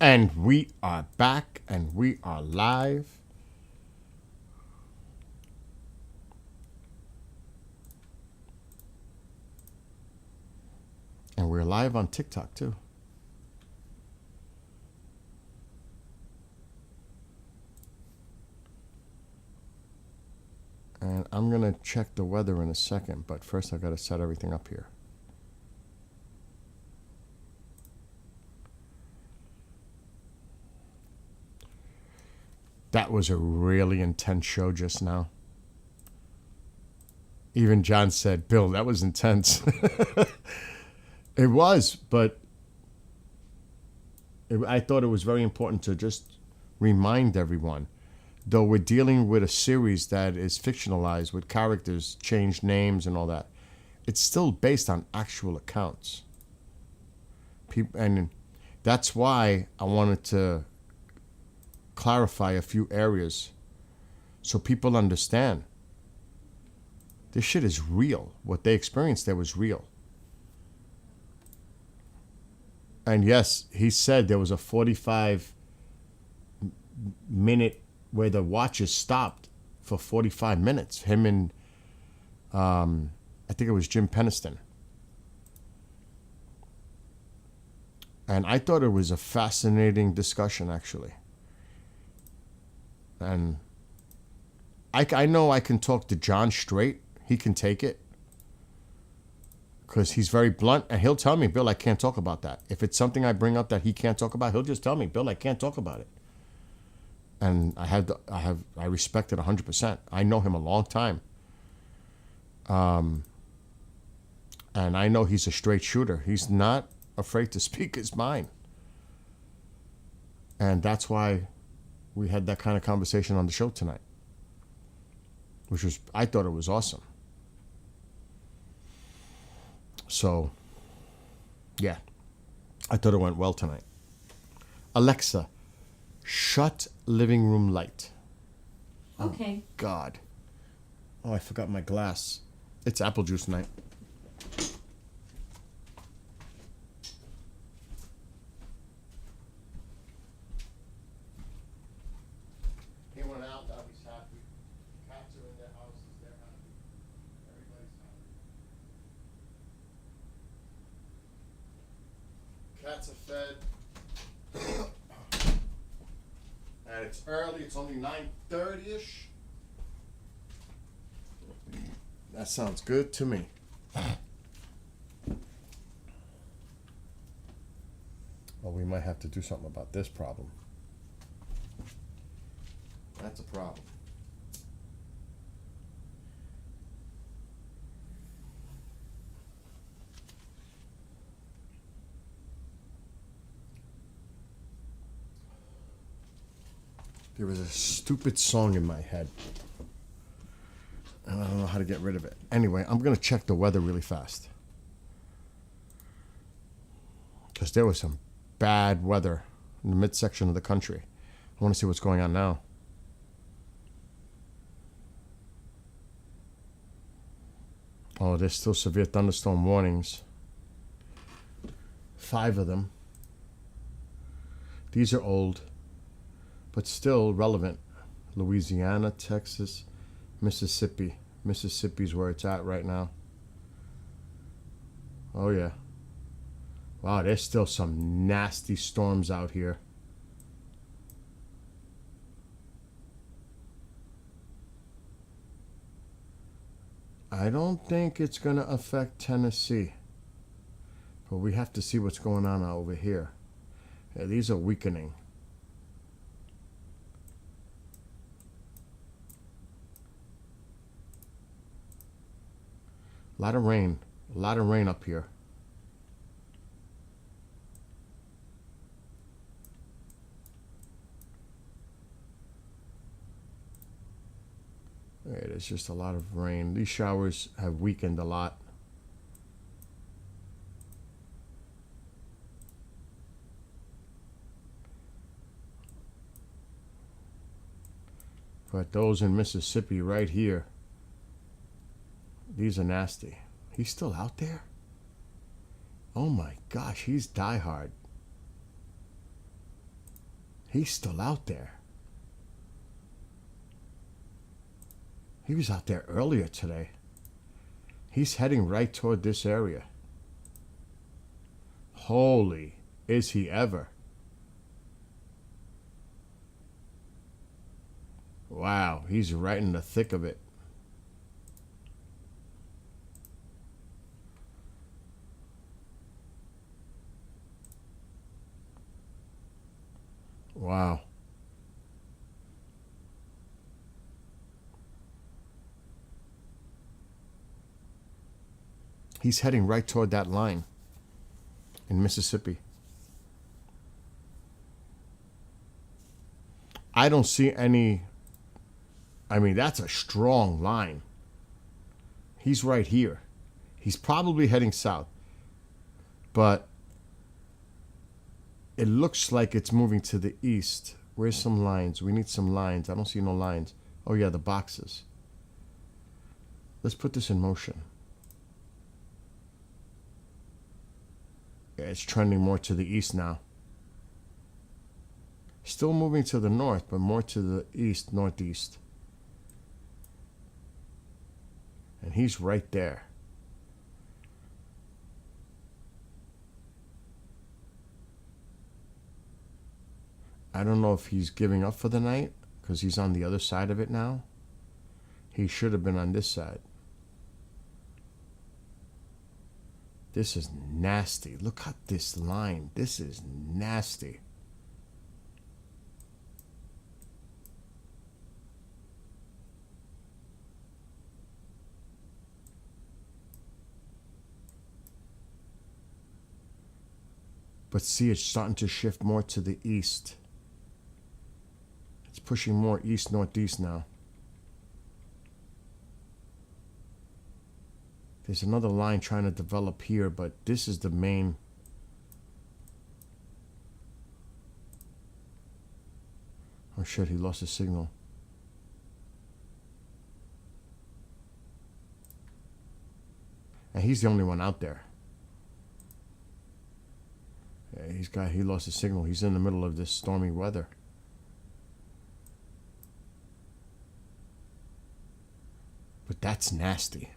And we are back and we are live. And we're live on TikTok too. And I'm going to check the weather in a second, but first I've got to set everything up here. That was a really intense show just now. Even John said, Bill, that was intense. It was, but I thought it was very important to just remind everyone, though we're dealing with a series that is fictionalized with characters, changed names and all that, it's still based on actual accounts. And that's why I wanted to clarify a few areas so people understand. This shit is real. What they experienced there was real. And yes, he said there was a 45-minute where the watches stopped for 45 minutes. Him and I think it was Jim Peniston. And I thought it was a fascinating discussion, actually. And I know I can talk to John straight. He can take it. Because he's very blunt, and he'll tell me, Bill, I can't talk about that. If it's something I bring up that he can't talk about, he'll just tell me, Bill, I can't talk about it. And I respect it 100%. I know him a long time. And I know he's a straight shooter. He's not afraid to speak his mind. And that's why we had that kind of conversation on the show tonight. I thought it was awesome. So, yeah, I thought it went well tonight. Alexa, shut living room light. Okay. Oh, God. Oh, I forgot my glass. It's apple juice night. He went out, now he's happy. Cats are in their houses, they're happy. Everybody's happy. Cats are fed. And it's early, it's only 9:30-ish. That sounds good to me. Well, we might have to do something about this problem. That's a problem. There was a stupid song in my head. And I don't know how to get rid of it. Anyway, I'm going to check the weather really fast. Because there was some bad weather in the midsection of the country. I want to see what's going on now. Oh, there's still severe thunderstorm warnings. 5 of them. These are old, but still relevant. Louisiana, Texas, Mississippi. Mississippi's where it's at right now. Oh, yeah. Wow, there's still some nasty storms out here. I don't think it's going to affect Tennessee. But we have to see what's going on over here. Yeah, these are weakening. A lot of rain up here. Yeah, there's just a lot of rain. These showers have weakened a lot. But those in Mississippi right here, these are nasty. He's still out there? Oh my gosh, he's diehard. He's still out there. He was out there earlier today. He's heading right toward this area. Holy, is he ever. Wow, he's right in the thick of it. Wow. He's heading right toward that line in Mississippi. I don't see any. I mean, that's a strong line. He's right here. He's probably heading south. But it looks like it's moving to the east. Where's some lines? We need some lines. I don't see no lines. Oh, yeah, the boxes. Let's put this in motion. Yeah, it's trending more to the east now. Still moving to the north, but more to the east, northeast. And he's right there. I don't know if he's giving up for the night because he's on the other side of it now. He should have been on this side. This is nasty. Look at this line. This is nasty. But see, it's starting to shift more to the east. It's pushing more east, northeast now. There's another line trying to develop here, but this is the main. Oh shit, he lost his signal. And he's the only one out there. Yeah, he lost his signal. He's in the middle of this stormy weather. But that's nasty.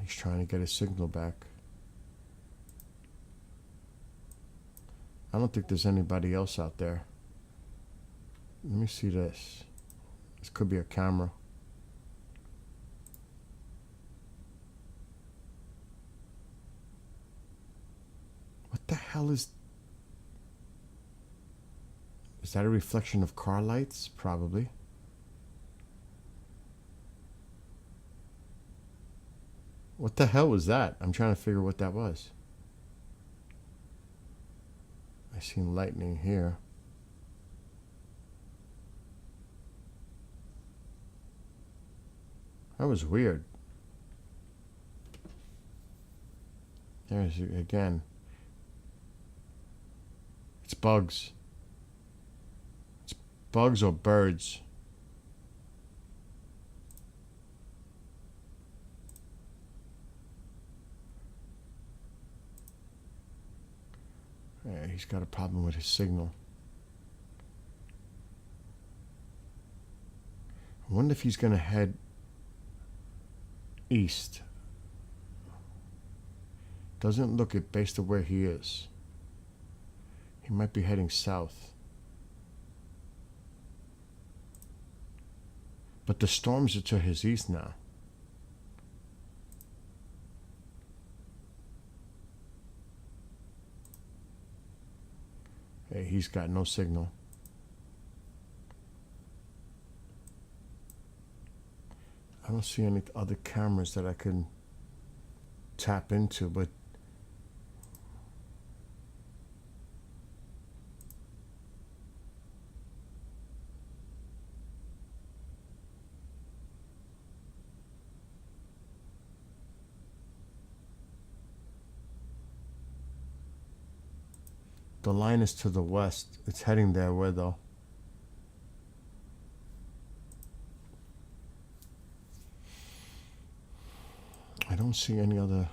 He's trying to get his signal back. I don't think there's anybody else out there. Let me see this. This could be a camera. What the hell is... Is that a reflection of car lights? Probably. What the hell was that? I'm trying to figure what that was. I seen lightning here. That was weird. There's again. It's bugs. It's bugs or birds. Yeah, he's got a problem with his signal. I wonder if he's going to head east. Doesn't look it based on where he is. He might be heading south. But the storms are to his east now. Hey, he's got no signal. I don't see any other cameras that I can tap into, but the line is to the west. It's heading there. Where though? I don't see any other.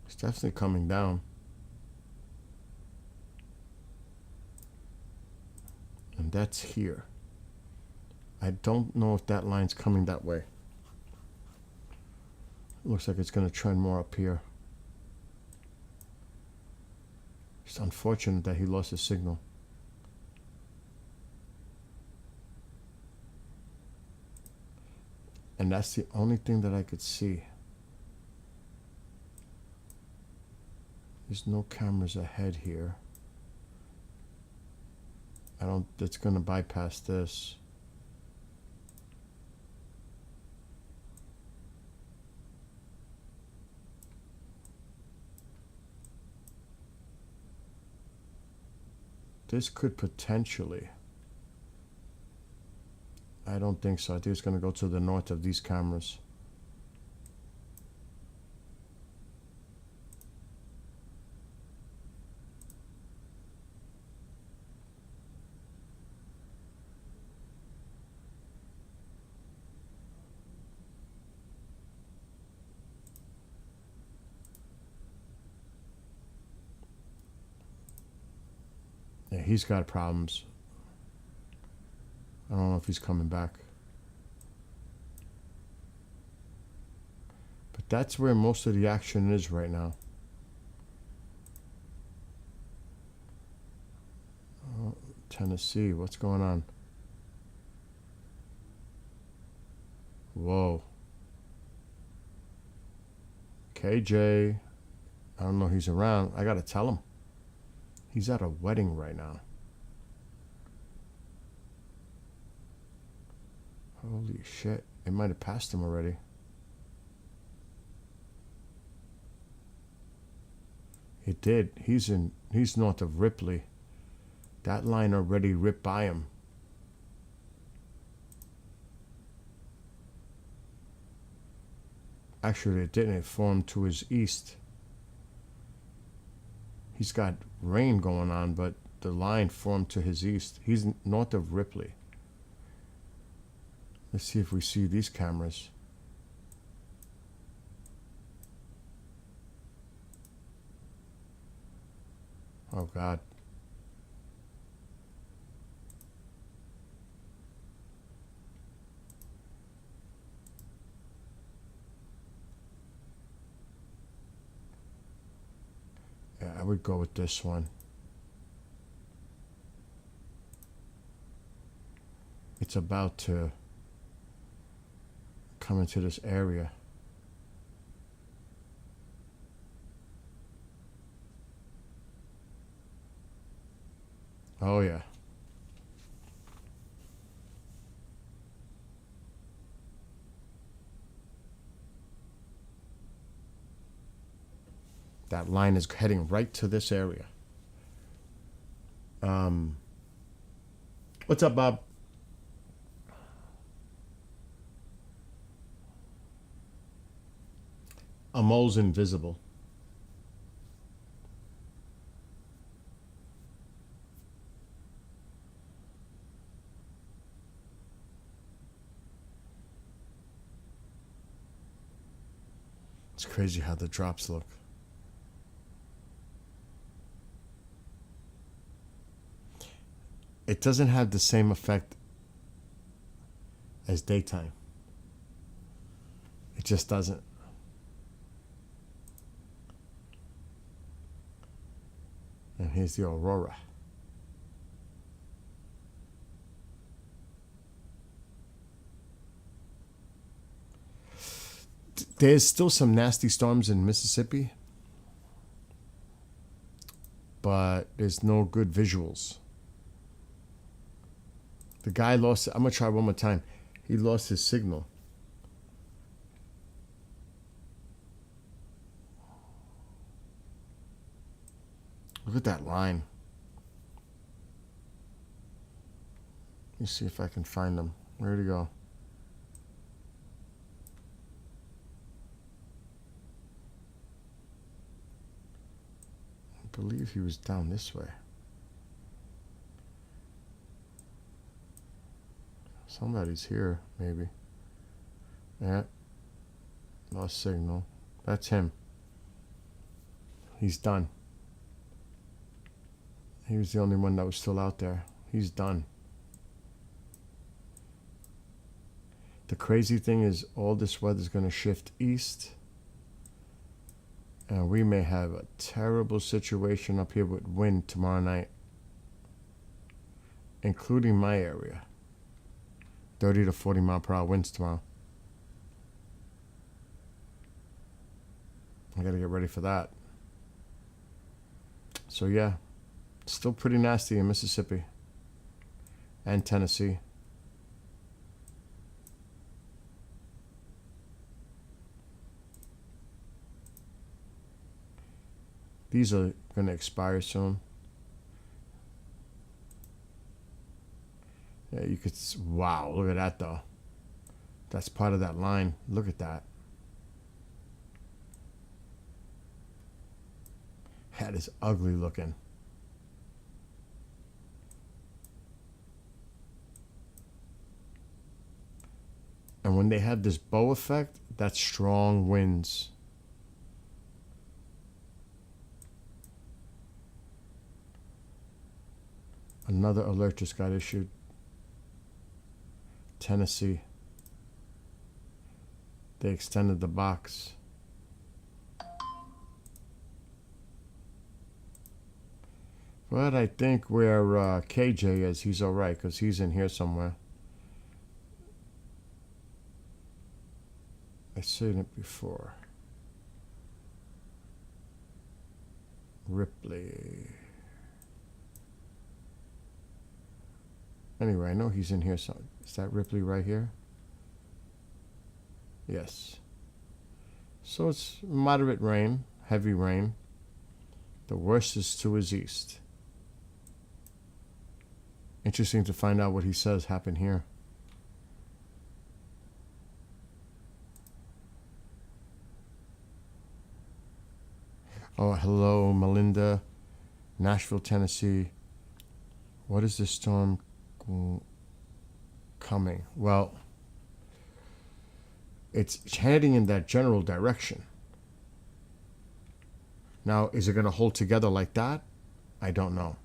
It's definitely coming down. And that's here. I don't know if that line's coming that way. Looks like it's going to trend more up here. It's unfortunate that he lost his signal. And that's the only thing that I could see. There's no cameras ahead here. It's going to bypass this. This could potentially. I don't think so. I think it's going to go to the north of these cameras. Yeah, he's got problems. I don't know if he's coming back. But that's where most of the action is right now. Oh, Tennessee, what's going on? Whoa. KJ, I don't know if he's around. I gotta tell him. He's at a wedding right now. Holy shit. It might have passed him already. It did. He's north of Ripley. That line already ripped by him. Actually, it didn't. It formed to his east. He's got rain going on, but the line formed to his east. He's north of Ripley. Let's see if we see these cameras. Oh, God. Yeah, I would go with this one. It's about to come into this area. Oh, yeah. That line is heading right to this area. What's up, Bob? A mole's invisible. It's crazy how the drops look. It doesn't have the same effect as daytime. It just doesn't. And here's the aurora. There's still some nasty storms in Mississippi, but there's no good visuals. The guy lost. I'm going to try one more time. He lost his signal. Look at that line. Let me see if I can find him. Where'd he go? believe he was down this way. Somebody's here, maybe. Yeah. Lost signal. That's him. He's done. He was the only one that was still out there. He's done. The crazy thing is all this weather's going to shift east. And we may have a terrible situation up here with wind tomorrow night. Including my area. 30 to 40 mile per hour winds tomorrow. I got to get ready for that. So yeah, still pretty nasty in Mississippi and Tennessee. These are going to expire soon. Yeah, you could, wow, look at that though. That's part of that line. Look at that. That is ugly looking. And when they have this bow effect, that's strong winds. Another alert just got issued. Tennessee. They extended the box. But I think where KJ is, he's all right because he's in here somewhere. I've seen it before. Ripley. Anyway, I know he's in here. So is that Ripley right here? Yes. So it's moderate rain, heavy rain. The worst is to his east. Interesting to find out what he says happened here. Oh, hello, Melinda. Nashville, Tennessee. What is this storm coming? Well, it's heading in that general direction. Now, is it going to hold together like that? I don't know.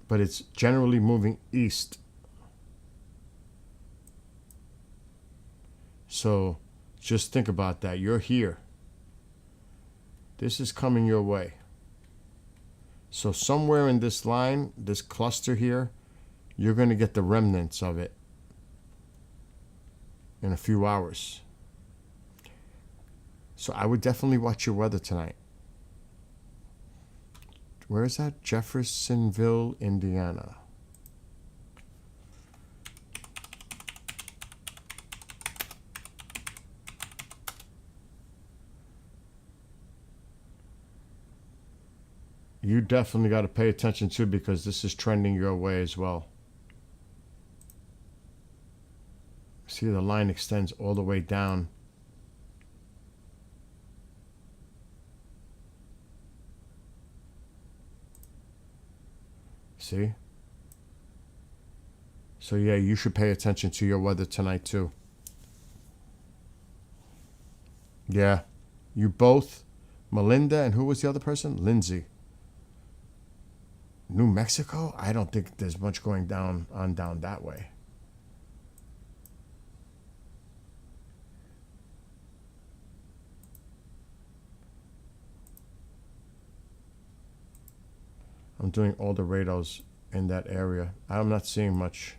But it's generally moving east. So just think about that. You're here. This is coming your way. So somewhere in this line, this cluster here, you're going to get the remnants of it in a few hours. So I would definitely watch your weather tonight. Where is that? Jeffersonville, Indiana. You definitely got to pay attention to because this is trending your way as well. See, the line extends all the way down. See? So yeah, you should pay attention to your weather tonight too. Yeah. You both, Melinda, and who was the other person? Lindsay. New Mexico? I don't think there's much going down that way. I'm doing all the radars in that area. I'm not seeing much.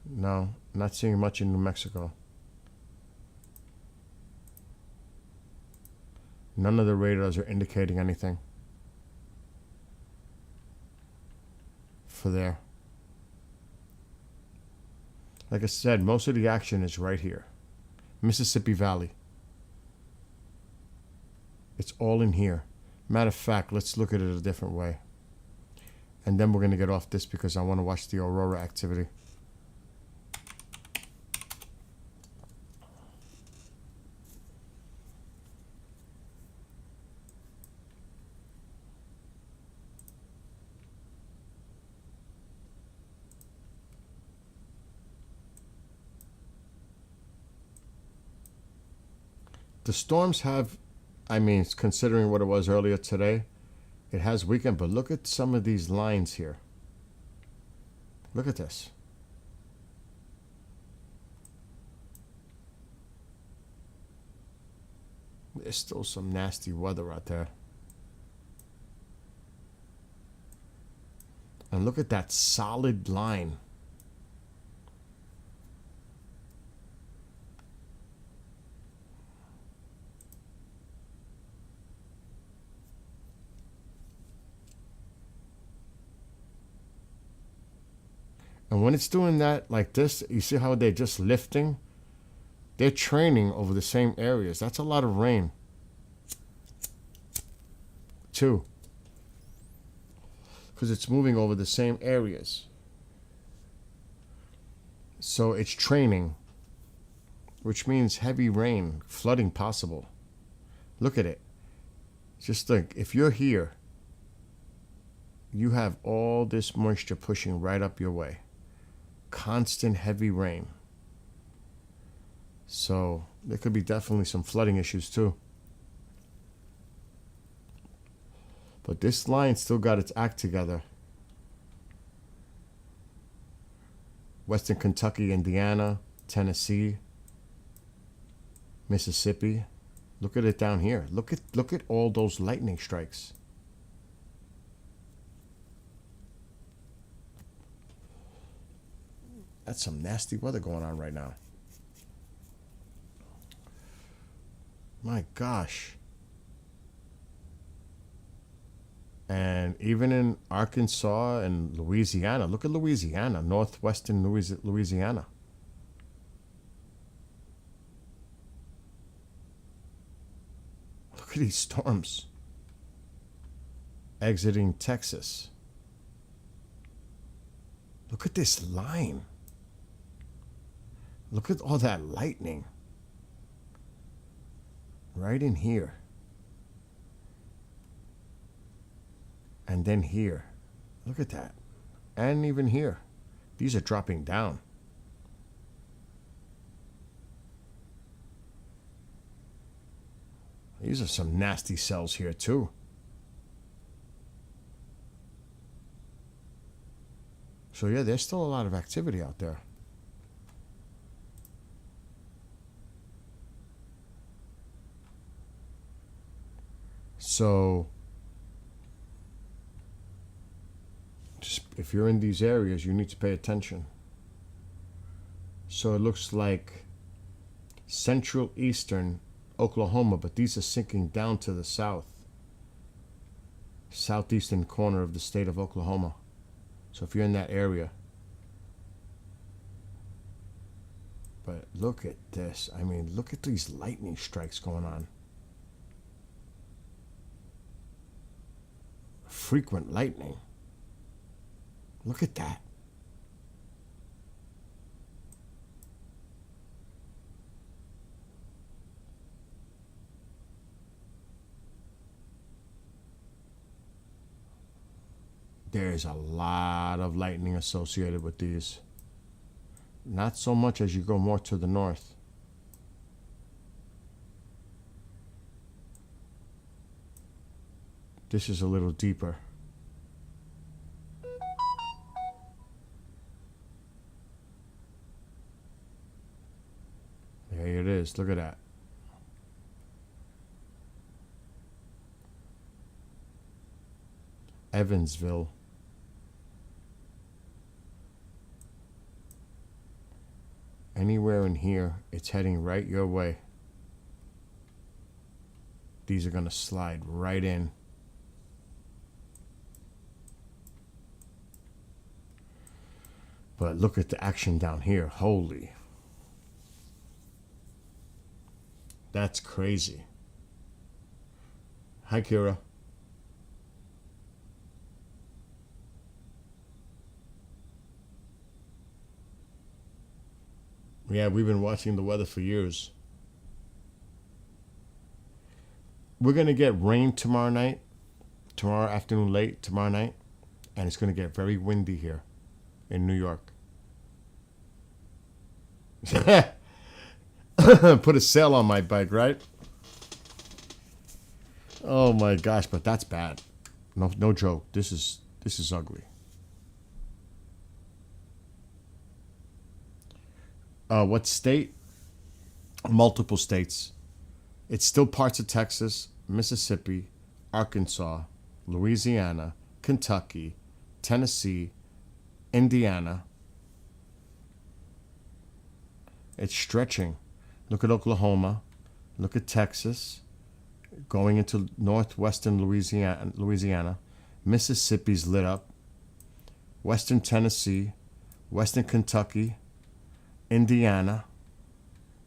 No, not seeing much in New Mexico. None of the radars are indicating anything for there. Like I said, most of the action is right here. Mississippi Valley. It's all in here. Matter of fact, let's look at it a different way. And then we're going to get off this because I want to watch the aurora activity. The storms have, I mean, considering what it was earlier today, it has weakened, but look at some of these lines here. Look at this. There's still some nasty weather out there. And look at that solid line. And when it's doing that like this, you see how they're just lifting? They're training over the same areas. That's a lot of rain. Too. Because it's moving over the same areas. So it's training, which means heavy rain, flooding possible. Look at it. Just think, if you're here, you have all this moisture pushing right up your way. Constant heavy rain. So there could be definitely some flooding issues too. But this line still got its act together. Western Kentucky, Indiana, Tennessee, Mississippi. Look at it down here. Look at all those lightning strikes. That's some nasty weather going on right now. My gosh. And even in Arkansas and Louisiana, look at Louisiana, northwestern Louisiana. Look at these storms. Exiting Texas. Look at this line. Look at all that lightning. Right in here. And then here. Look at that. And even here. These are dropping down. These are some nasty cells here too. So yeah, there's still a lot of activity out there. So just if you're in these areas, you need to pay attention. So it looks like central eastern Oklahoma, but these are sinking down to the southeastern corner of the state of Oklahoma. So if you're in that area. But look at this. I mean, look at these lightning strikes going on. Frequent lightning. Look at that. There's a lot of lightning associated with these. Not so much as you go more to the north. This is a little deeper. There it is. Look at that. Evansville. Anywhere in here, it's heading right your way. These are going to slide right in. But look at the action down here. Holy. That's crazy. Hi, Kira. Yeah, we've been watching the weather for years. We're going to get rain tomorrow night. Tomorrow afternoon late, tomorrow night. And it's going to get very windy here in New York. Put a sail on my bike, right? Oh my gosh, but that's bad. No, no joke. This is ugly. What state? Multiple states. It's still parts of Texas, Mississippi, Arkansas, Louisiana, Kentucky, Tennessee, Indiana. It's stretching. Look at Oklahoma. Look at Texas. Going into northwestern Louisiana. Mississippi's lit up. Western Tennessee, Western Kentucky, Indiana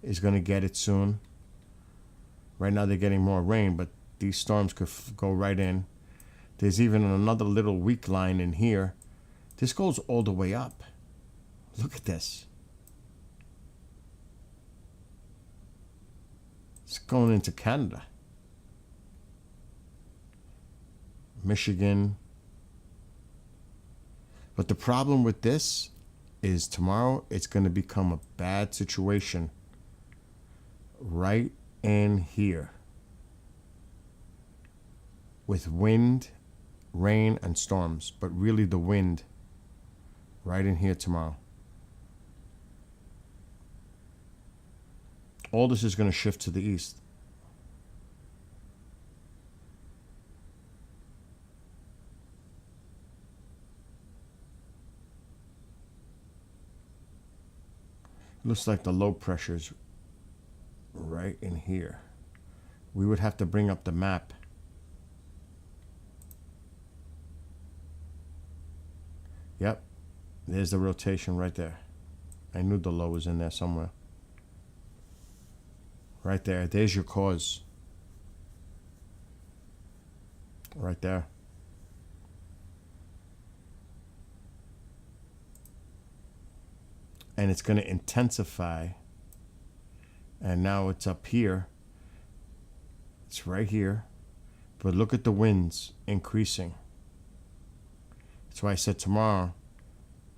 is going to get it soon. Right now they're getting more rain, but these storms could go right in. There's even another little weak line in here. This goes all the way up. Look at this. It's going into Canada. Michigan. But the problem with this is tomorrow it's going to become a bad situation right in here with wind, rain, and storms. But really the wind right in here tomorrow. All this is going to shift to the east. Looks like the low pressure's right in here. We would have to bring up the map. Yep, there's the rotation right there. I knew the low was in there somewhere. Right there, there's your cause. Right there. And it's going to intensify. And now it's up here. It's right here. But look at the winds increasing. That's why I said tomorrow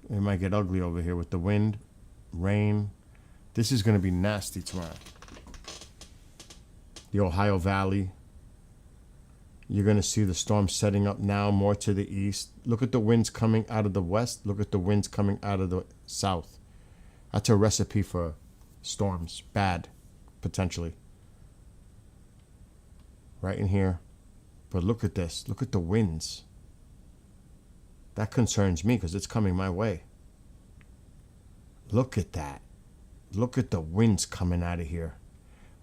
it might get ugly over here with the wind, rain. This is going to be nasty tomorrow. The Ohio Valley. You're going to see the storm setting up now more to the east. Look at the winds coming out of the west. Look at the winds coming out of the south. That's a recipe for storms. Bad, potentially. Right in here. But look at this. Look at the winds. That concerns me because it's coming my way. Look at that. Look at the winds coming out of here.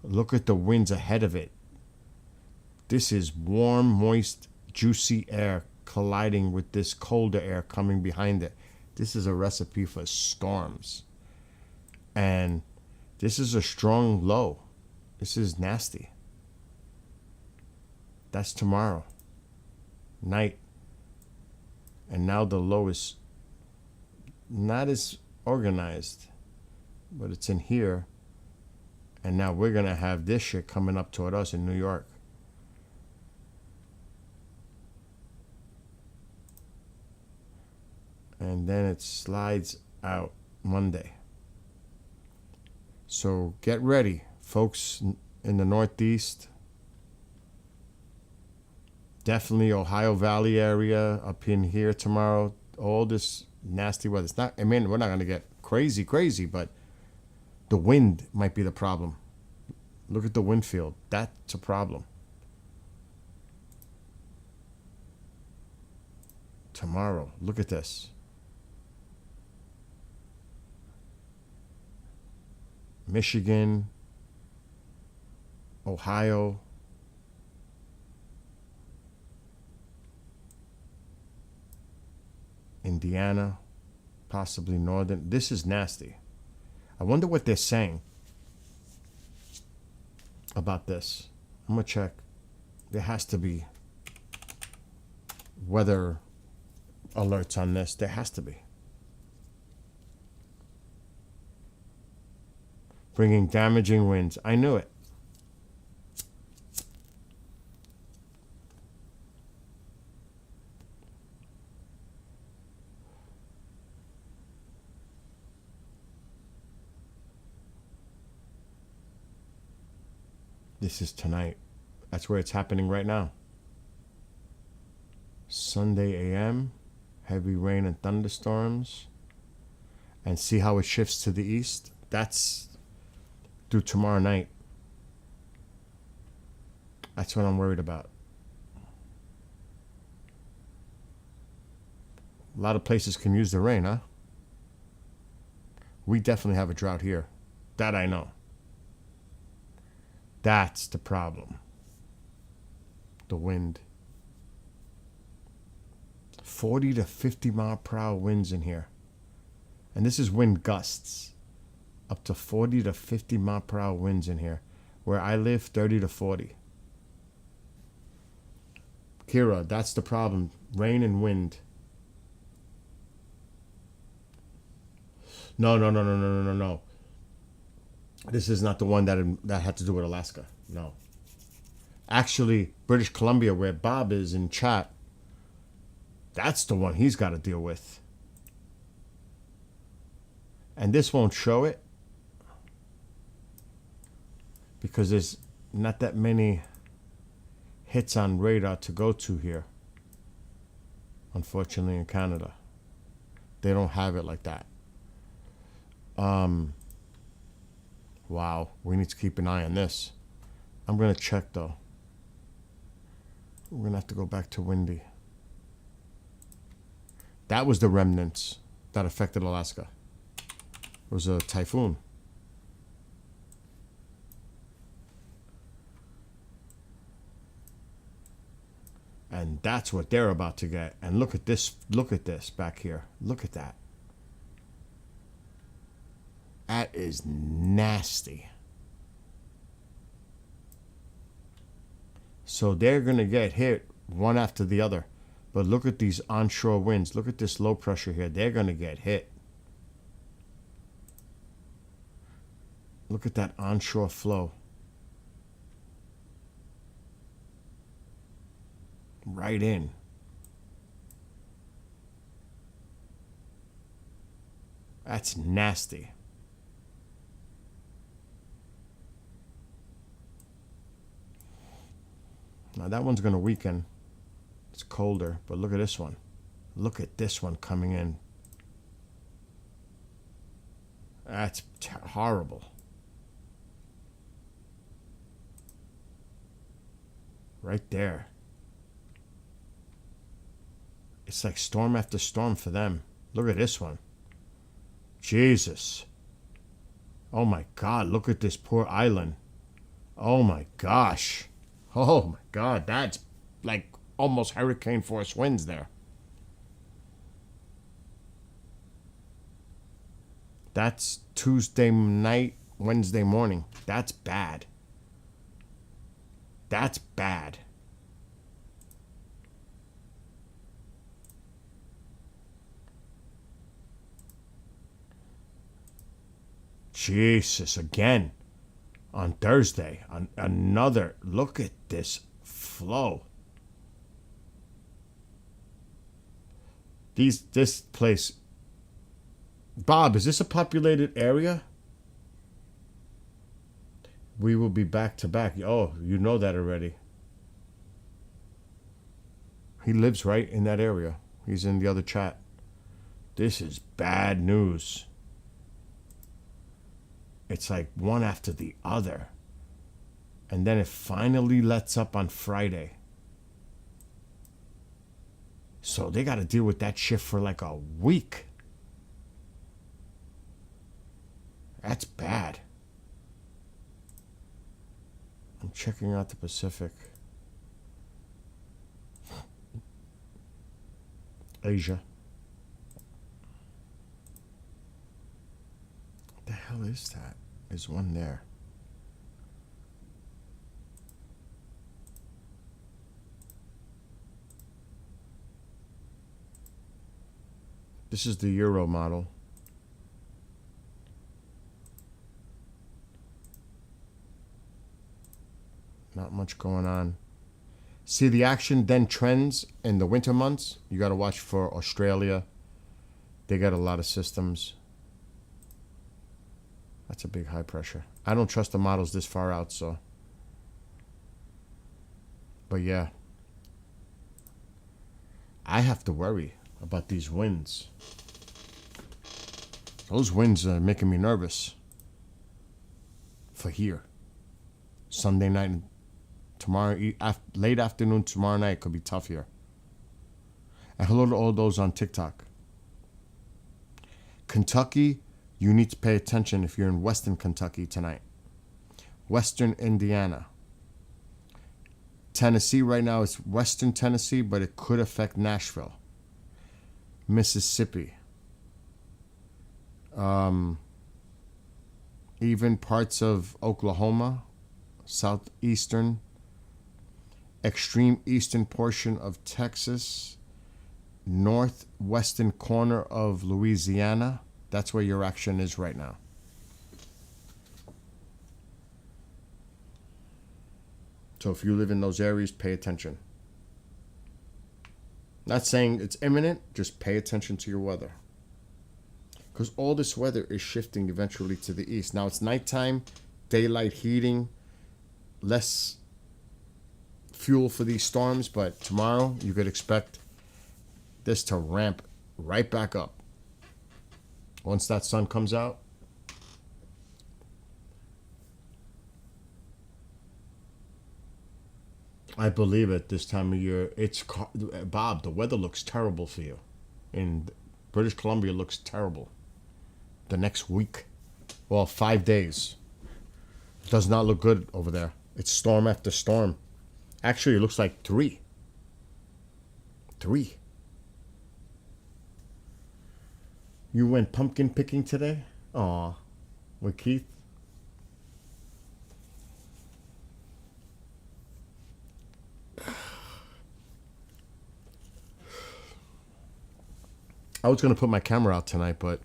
Look at the winds ahead of it. This is warm, moist, juicy air colliding with this colder air coming behind it. This is a recipe for storms. And this is a strong low. This is nasty. That's tomorrow night. And now the low is not as organized, but it's in here. And now we're going to have this shit coming up toward us in New York. And then it slides out Monday. So get ready, folks in the Northeast. Definitely Ohio Valley area up in here tomorrow. All this nasty weather. It's not, I mean, we're not going to get crazy, but the wind might be the problem. Look at the wind field. That's a problem. Tomorrow, look at this. Michigan, Ohio, Indiana, possibly northern. This is nasty. I wonder what they're saying about this. I'm going to check. There has to be weather alerts on this. There has to be. Bringing damaging winds. I knew it. This is tonight. That's where it's happening right now. Sunday AM, heavy rain and thunderstorms. And see how it shifts to the east? That's through tomorrow night. That's what I'm worried about. A lot of places can use the rain, huh? We definitely have a drought here. That I know. That's the problem. The wind. 40 to 50 mile per hour winds in here. And this is wind gusts. Up to 40 to 50 mile per hour winds in here. Where I live, 30 to 40. Kira, that's the problem. Rain and wind. No. This is not the one that had to do with Alaska. No. Actually, British Columbia, where Bob is in chat, that's the one he's got to deal with. And this won't show it because there's not that many hits on radar to go to here. Unfortunately, in Canada, they don't have it like that. Wow, we need to keep an eye on this. I'm gonna check though. We're gonna have to go back to windy. That was the remnants that affected Alaska. It was a typhoon. And that's what they're about to get. And look at this back here. Look at that. That is nasty. So they're going to get hit one after the other. But look at these onshore winds. Look at this low pressure here. They're going to get hit. Look at that onshore flow. Right in. That's nasty. Now that one's going to weaken. It's colder, but look at this one. Look at this one coming in. That's horrible. Right there. It's like storm after storm for them. Look at this one. Jesus. Oh my God, look at this poor island. Oh my gosh. Oh my God, that's like almost hurricane force winds there. That's Tuesday night, Wednesday morning. That's bad. That's bad. Jesus, again. On Thursday, on another, look at this flow. This place, Bob, is this a populated area? We will be back to back. Oh, you know that already. He lives right in that area. He's in the other chat. This is bad news. It's like one after the other. And then it finally lets up on Friday. So they got to deal with that shit for like a week. That's bad. I'm checking out the Pacific. Asia. What the hell is that? There's one there. This is the Euro model. Not much going on. See, the action then trends in the winter months. You got to watch for Australia. They got a lot of systems. That's a big high pressure. I don't trust the models this far out, so. But yeah, I have to worry about these winds. Those winds are making me nervous for here. Sunday night and tomorrow, late afternoon tomorrow night could be tough here. And hello to all those on TikTok. Kentucky, you need to pay attention if you're in Western Kentucky tonight. Western Indiana. Tennessee right now is Western Tennessee, but it could affect Nashville. Mississippi. Even parts of Oklahoma, southeastern, extreme eastern portion of Texas, northwestern corner of Louisiana. That's where your action is right now. So if you live in those areas, pay attention. Not saying it's imminent, just pay attention to your weather. Because all this weather is shifting eventually to the east. Now it's nighttime, daylight heating, less fuel for these storms, but tomorrow you could expect this to ramp right back up. Once that sun comes out, I believe it this time of year. Bob, the weather looks terrible for you. In British Columbia, looks terrible. The next week, well, 5 days, does not look good over there. It's storm after storm. Actually, it looks like three. You went pumpkin picking today? Aw, with Keith? I was going to put my camera out tonight, but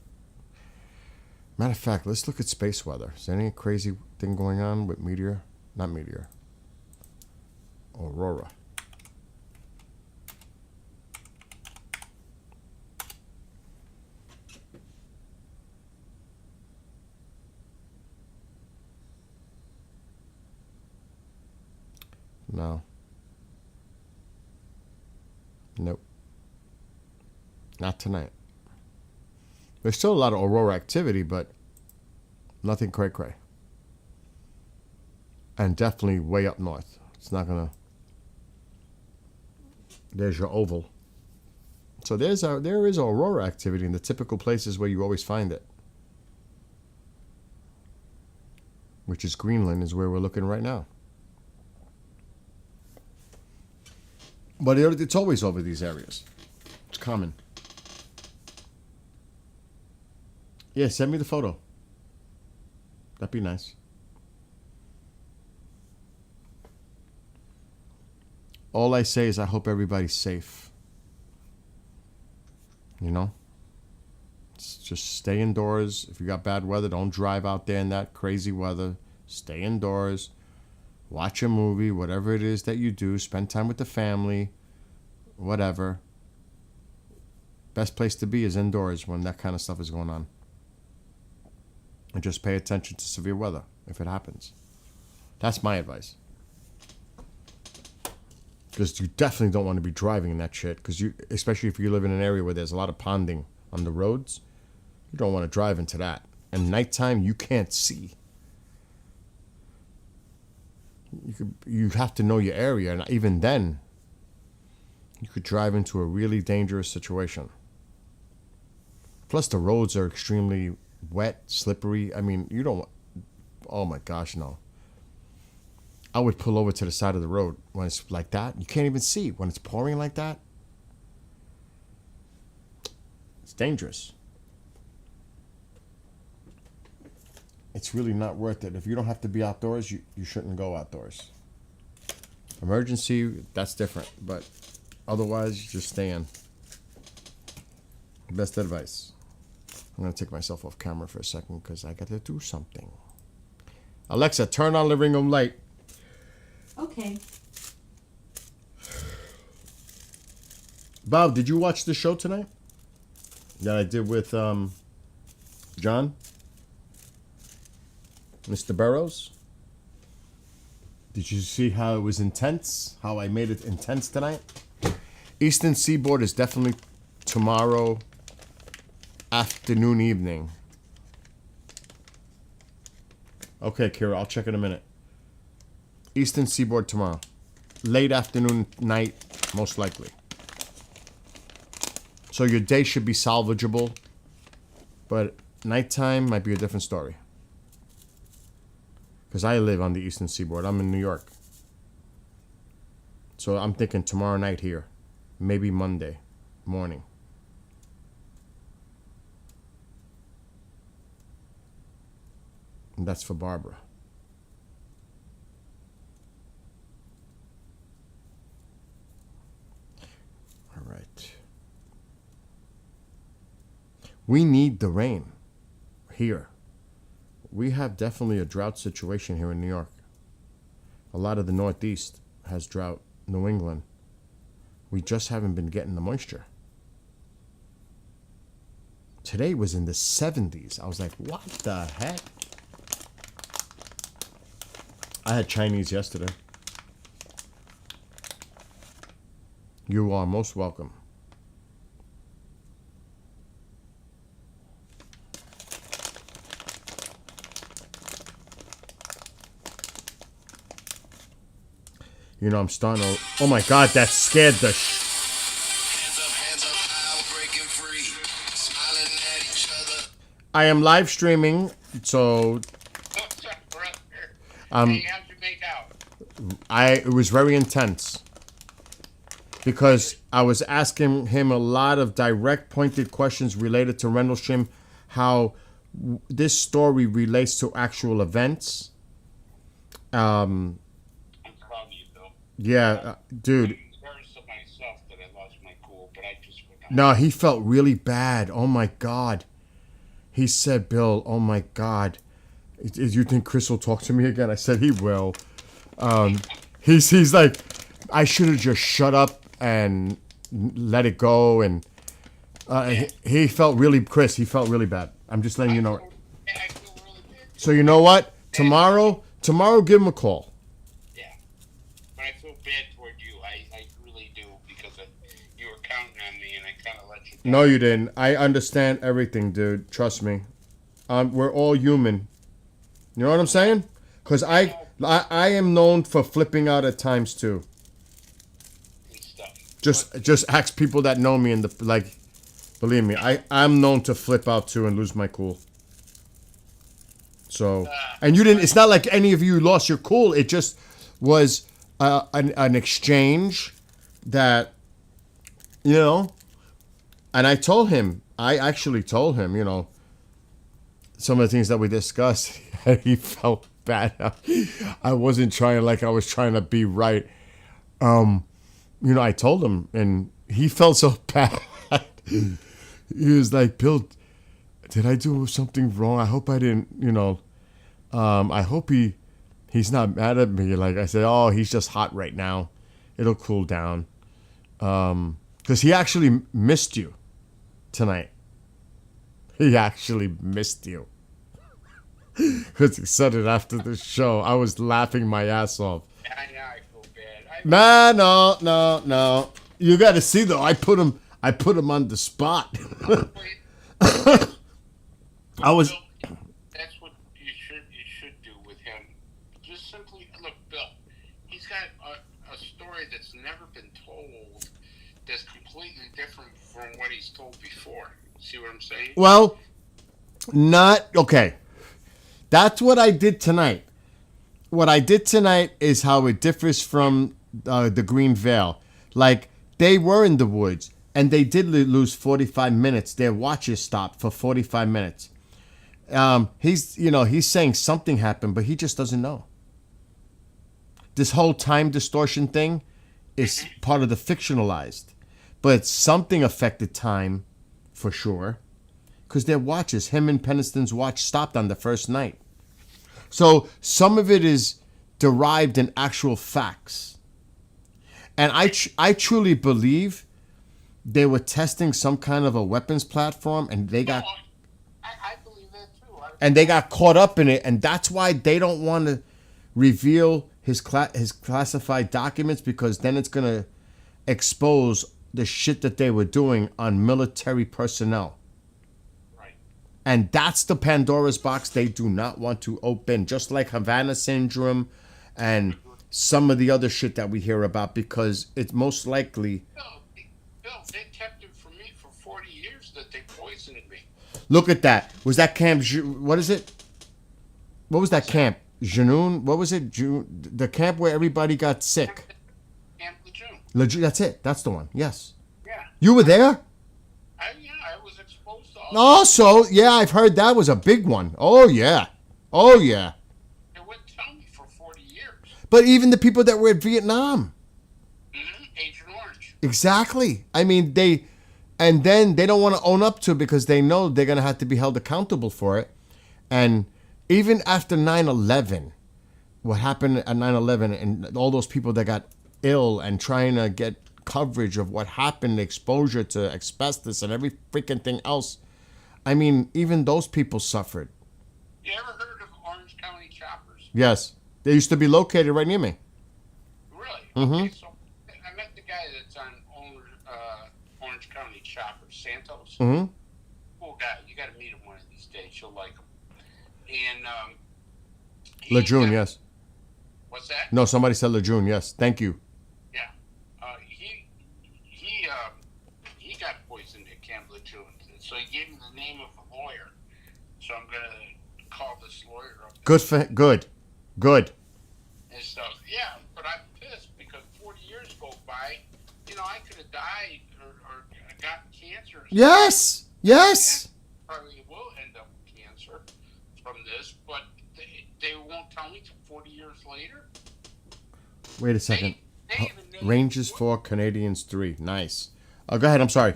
matter of fact, let's look at space weather. Is there any crazy thing going on with meteor? Not meteor. Aurora. No. Nope. Not tonight. There's still a lot of aurora activity, but nothing cray-cray. And definitely way up north. It's not gonna. There's your oval. So there is aurora activity in the typical places where you always find it, which is Greenland, is where we're looking right now. But it's always over these areas. It's common. Yeah, send me the photo. That'd be nice. All I say is I hope everybody's safe. You know? Just stay indoors. If you got bad weather, don't drive out there in that crazy weather. Stay indoors. Watch a movie, whatever it is that you do. Spend time with the family. Whatever. Best place to be is indoors when that kind of stuff is going on. And just pay attention to severe weather if it happens. That's my advice. Because you definitely don't want to be driving in that shit. Because especially if you live in an area where there's a lot of ponding on the roads, you don't want to drive into that. And nighttime, you can't see. You have to know your area, and even then, you could drive into a really dangerous situation. Plus, the roads are extremely wet, slippery. I mean, you don't. Oh my gosh, no. I would pull over to the side of the road when it's like that. You can't even see when it's pouring like that. It's dangerous. It's really not worth it. If you don't have to be outdoors, you shouldn't go outdoors. Emergency, that's different. But otherwise, you just stay in. Best advice. I'm going to take myself off camera for a second because I got to do something. Alexa, turn on living room light. Okay. Bob, did you watch the show tonight that I did with John? Mr. Burrows? Did you see how it was intense? How I made it intense tonight? Eastern Seaboard is definitely tomorrow afternoon, evening. Okay, Kira, I'll check in a minute. Eastern Seaboard tomorrow. Late afternoon, night, most likely. So your day should be salvageable, but nighttime might be a different story. Because I live on the Eastern Seaboard. I'm in New York. So I'm thinking tomorrow night here. Maybe Monday morning. And that's for Barbara. All right. We need the rain here. We have definitely a drought situation here in New York. A lot of the Northeast has drought. New England. We just haven't been getting the moisture. Today was in the 70s. I was like, what the heck? I had Chinese yesterday. You are most welcome. You know, I'm starting to... Oh my God, that scared the... Hands up, high, we're breaking free. Smiling at each other. I am live streaming, so What's up, brother? Um, Hey, how'd you make out? it was very intense. Because I was asking him a lot of direct, pointed questions related to Rendlesham, how this story relates to actual events. I'm proud of you, Bill. Yeah, dude. I'm embarrassed of myself that I lost my cool, but I just forgot. No, he felt really bad. Oh my God. He said, Bill, oh my God. You think Chris will talk to me again? I said, he will. He's like, I should have just shut up and let it go. And he felt really, Chris, he felt really bad. I'm just letting you know. Yeah, I feel really good. So you know what? Tomorrow, give him a call. Yeah. But I feel bad toward you. I really do, because you were counting on me and I kind of let you down. No, you didn't. I understand everything, dude. Trust me. We're all human. You know what I'm saying? Because I am known for flipping out at times too. And stuff. Just ask people that know me, and believe me, I'm known to flip out too and lose my cool. So, and you didn't. It's not like any of you lost your cool. It just was an exchange that, you know. And I told him. I actually told him, you know, some of the things that we discussed. He felt bad. I wasn't trying I was trying to be right. You know, I told him, and he felt so bad. He was like, Bill, did I do something wrong? I hope I didn't, you know. I hope he's not mad at me. Like I said, oh, he's just hot right now. It'll cool down. Because he actually missed you tonight. He actually missed you. Because he said it after the show. I was laughing my ass off. I know, I feel bad. No. You got to see though. I put him on the spot. I was. That's what you should do with him. Just simply look, Bill. He's got a story that's never been told. That's completely different from what he's told before. See what I'm saying? Well, not okay. That's what I did tonight. What I did tonight is how it differs from the Green Veil. Like, they were in the woods, and they did lose 45 minutes. Their watches stopped for 45 minutes. He's saying something happened, but he just doesn't know. This whole time distortion thing is part of the fictionalized. But something affected time, for sure. Because their watches, him and Peniston's watch, stopped on the first night. So some of it is derived in actual facts. And I truly believe they were testing some kind of a weapons platform, and they got I believe that too. and they got caught up in it, and that's why they don't want to reveal his classified documents, because then it's gonna expose the shit that they were doing on military personnel. Right. And that's the Pandora's box they do not want to open, just like Havana Syndrome and some of the other shit that we hear about, because it's most likely. Bill, they kept it from me for 40 years that they poisoned me. Look at that. Was that camp? What is it? What was that camp? Janoon? What was it? The camp where everybody got sick. Camp Lejeune. Lejeune. That's it. That's the one. Yes. Yeah. You were there? I was exposed to all Oh, so yeah, I've heard that was a big one. Oh yeah. Oh yeah. They wouldn't tell me for 40 years. But even the people that were at Vietnam. Agent Orange. Exactly. I mean, and then they don't want to own up to it because they know they're going to have to be held accountable for it. And even after 9/11, what happened at 9/11 and all those people that got ill and trying to get coverage of what happened, exposure to asbestos and every freaking thing else. I mean, even those people suffered. You ever heard of Orange County Choppers? Yes. They used to be located right near me. Really? Mhm. Okay, so I met the guy that's on Orange County Choppers, Santos. Mm-hmm. Cool guy. You got to meet him one of these days. You'll like him. And Lejeune, yes. What's that? No, somebody said Lejeune, yes. Thank you. Yeah. He got poisoned at Camp Lejeune, so he gave me the name of a lawyer. So I'm gonna call this lawyer up. Good. And stuff. Yeah, but I'm pissed because 40 years go by. You know, I could have died or gotten cancer. Yes. Probably will end up with cancer from this, but they won't tell me till 40 years later. Wait a second. They even named Rangers 4, Canadians 3. Nice. Go ahead. I'm sorry.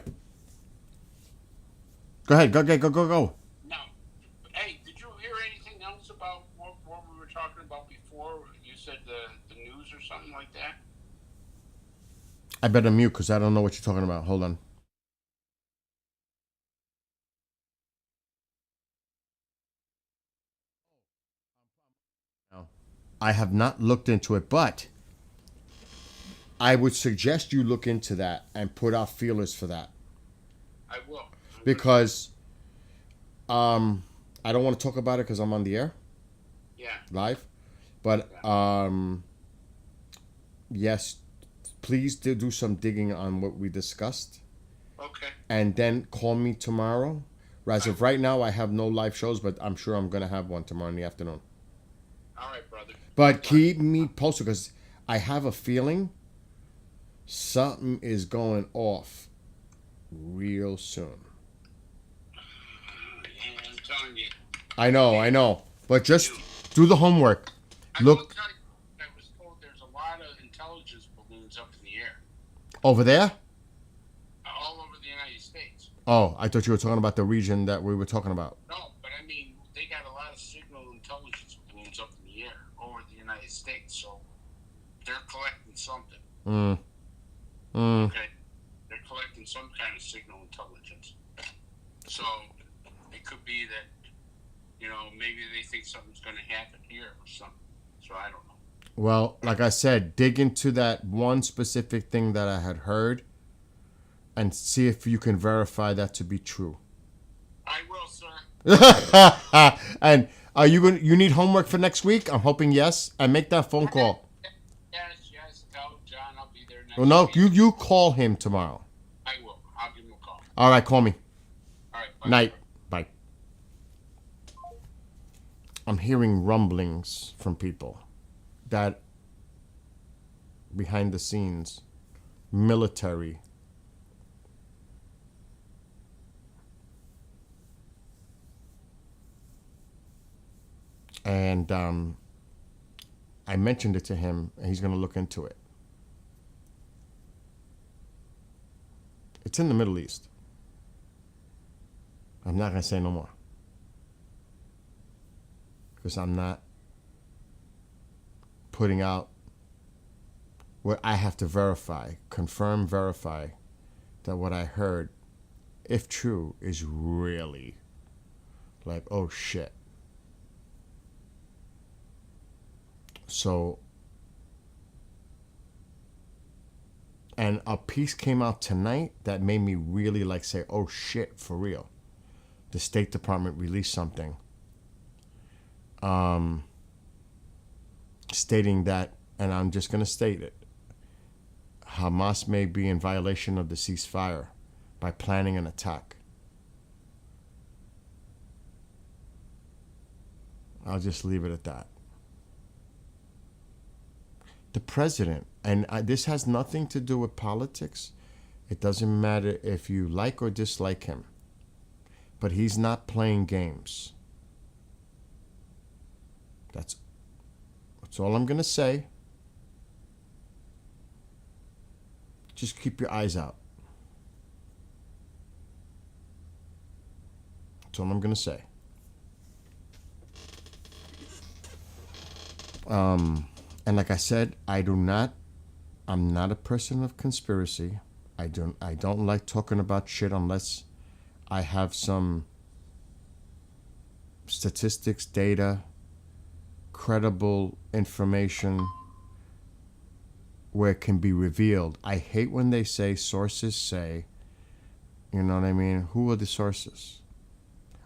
Go ahead. Go. No. Hey, did you hear anything else about what we were talking about before? You said the news or something like that? I better mute because I don't know what you're talking about. Hold on. I have not looked into it, but I would suggest you look into that and put out feelers for that. I will. Because I don't want to talk about it because I'm on the air. Yeah. Live. But yes, please do some digging on what we discussed. Okay. And then call me tomorrow. As of right now, I have no live shows, but I'm sure I'm going to have one tomorrow in the afternoon. All right, brother. But keep me posted because I have a feeling something is going off real soon. I'm telling you. I know. But just do the homework. I will Look tell you, I was told there's a lot of intelligence balloons up in the air. over there. All over the United States. Oh, I thought you were talking about the region that we were talking about. No, but I mean, they got a lot of signal intelligence balloons up in the air over the United States, so they're collecting something. Okay? They're collecting some kind of signal intelligence. So it could be that, you know, maybe they think something's going to happen here or something. So I don't know. Well, like I said, dig into that one specific thing that I had heard and see if you can verify that to be true. I will, sir. And are you need homework for next week? I'm hoping yes. And make that phone call. Yes. Tell John I'll be there next Well, no, week. you call him tomorrow. I will. I'll give him a call. All right, call me. All right. Bye. Night. Bye. I'm hearing rumblings from people that behind the scenes, military, and I mentioned it to him, and he's going to look into it. It's in the Middle East. I'm not going to say no more. Because I'm not putting out what I have to verify, verify that what I heard, if true, is really like, oh shit. So And a piece came out tonight that made me really like say, oh shit, for real. The State Department released something stating that, and I'm just going to state it, Hamas may be in violation of the ceasefire by planning an attack. I'll just leave it at that. The president, and this has nothing to do with politics. It doesn't matter if you like or dislike him, but he's not playing games. That's all I'm going to say. Just keep your eyes out. That's all I'm going to say. And like I said, I'm not a person of conspiracy. I don't like talking about shit unless I have some statistics, data, credible information where it can be revealed. I hate when they say sources say, you know what I mean? Who are the sources?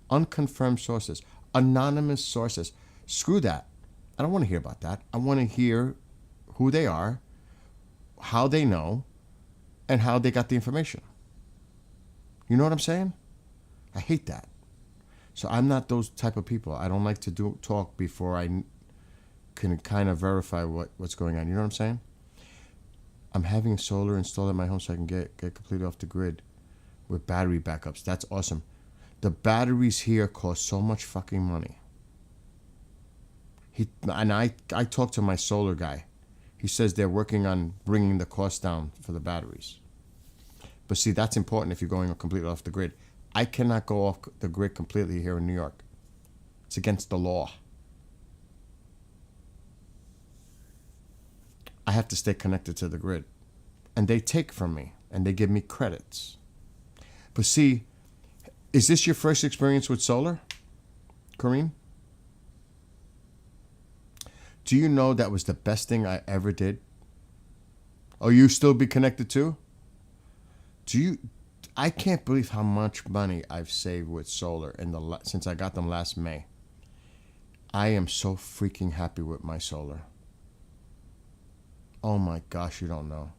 Unconfirmed sources, anonymous sources. Screw that. I don't want to hear about that. I want to hear who they are, how they know, and how they got the information. You know what I'm saying? I hate that. So I'm not those type of people. I don't like to talk before I can kind of verify what's going on. You know what I'm saying? I'm having solar installed at my home so I can get completely off the grid with battery backups. That's awesome. The batteries here cost so much fucking money. I talked to my solar guy. He says they're working on bringing the cost down for the batteries. But see, that's important if you're going completely off the grid. I cannot go off the grid completely here in New York. It's against the law. I have to stay connected to the grid. And they take from me, and they give me credits. But see, is this your first experience with solar, Kareem? Do you know that was the best thing I ever did? Oh, you still be connected too? I can't believe how much money I've saved with solar since I got them last May. I am so freaking happy with my solar. Oh my gosh, you don't know.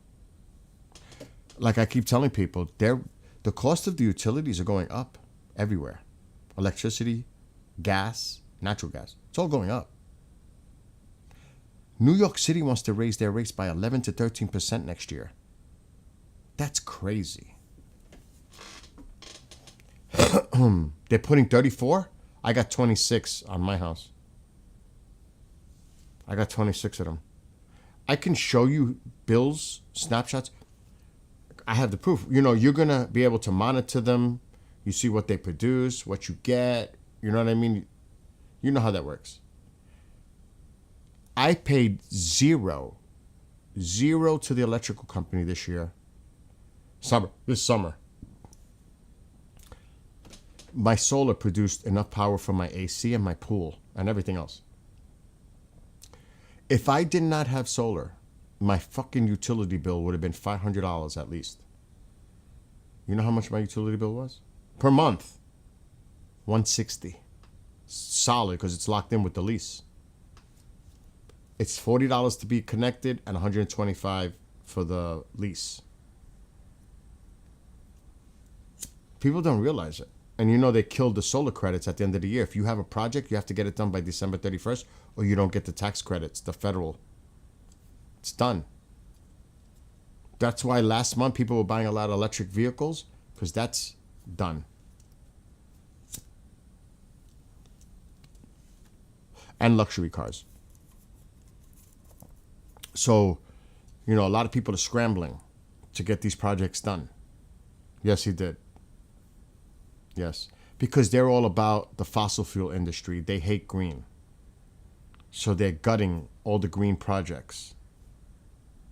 Like I keep telling people, the cost of the utilities are going up everywhere. Electricity, gas, natural gas, it's all going up. New York City wants to raise their rates by 11 to 13% next year. That's crazy. They're putting 34? I got 26 on my house. I got 26 of them. I can show you bills, snapshots. I have the proof. You know, you're going to be able to monitor them. You see what they produce, what you get. You know what I mean? You know how that works. I paid zero to the electrical company this year. This summer. My solar produced enough power for my AC and my pool and everything else. If I did not have solar, my fucking utility bill would have been $500 at least. You know how much my utility bill was? Per month. $160. Solid, because it's locked in with the lease. It's $40 to be connected and $125 for the lease. People don't realize it. And you know they killed the solar credits at the end of the year. If you have a project, you have to get it done by December 31st or you don't get the tax credits, the federal. It's done. That's why last month people were buying a lot of electric vehicles, because that's done. And luxury cars. So, you know, a lot of people are scrambling to get these projects done. Yes, he did. Yes. Because they're all about the fossil fuel industry. They hate green. So they're gutting all the green projects.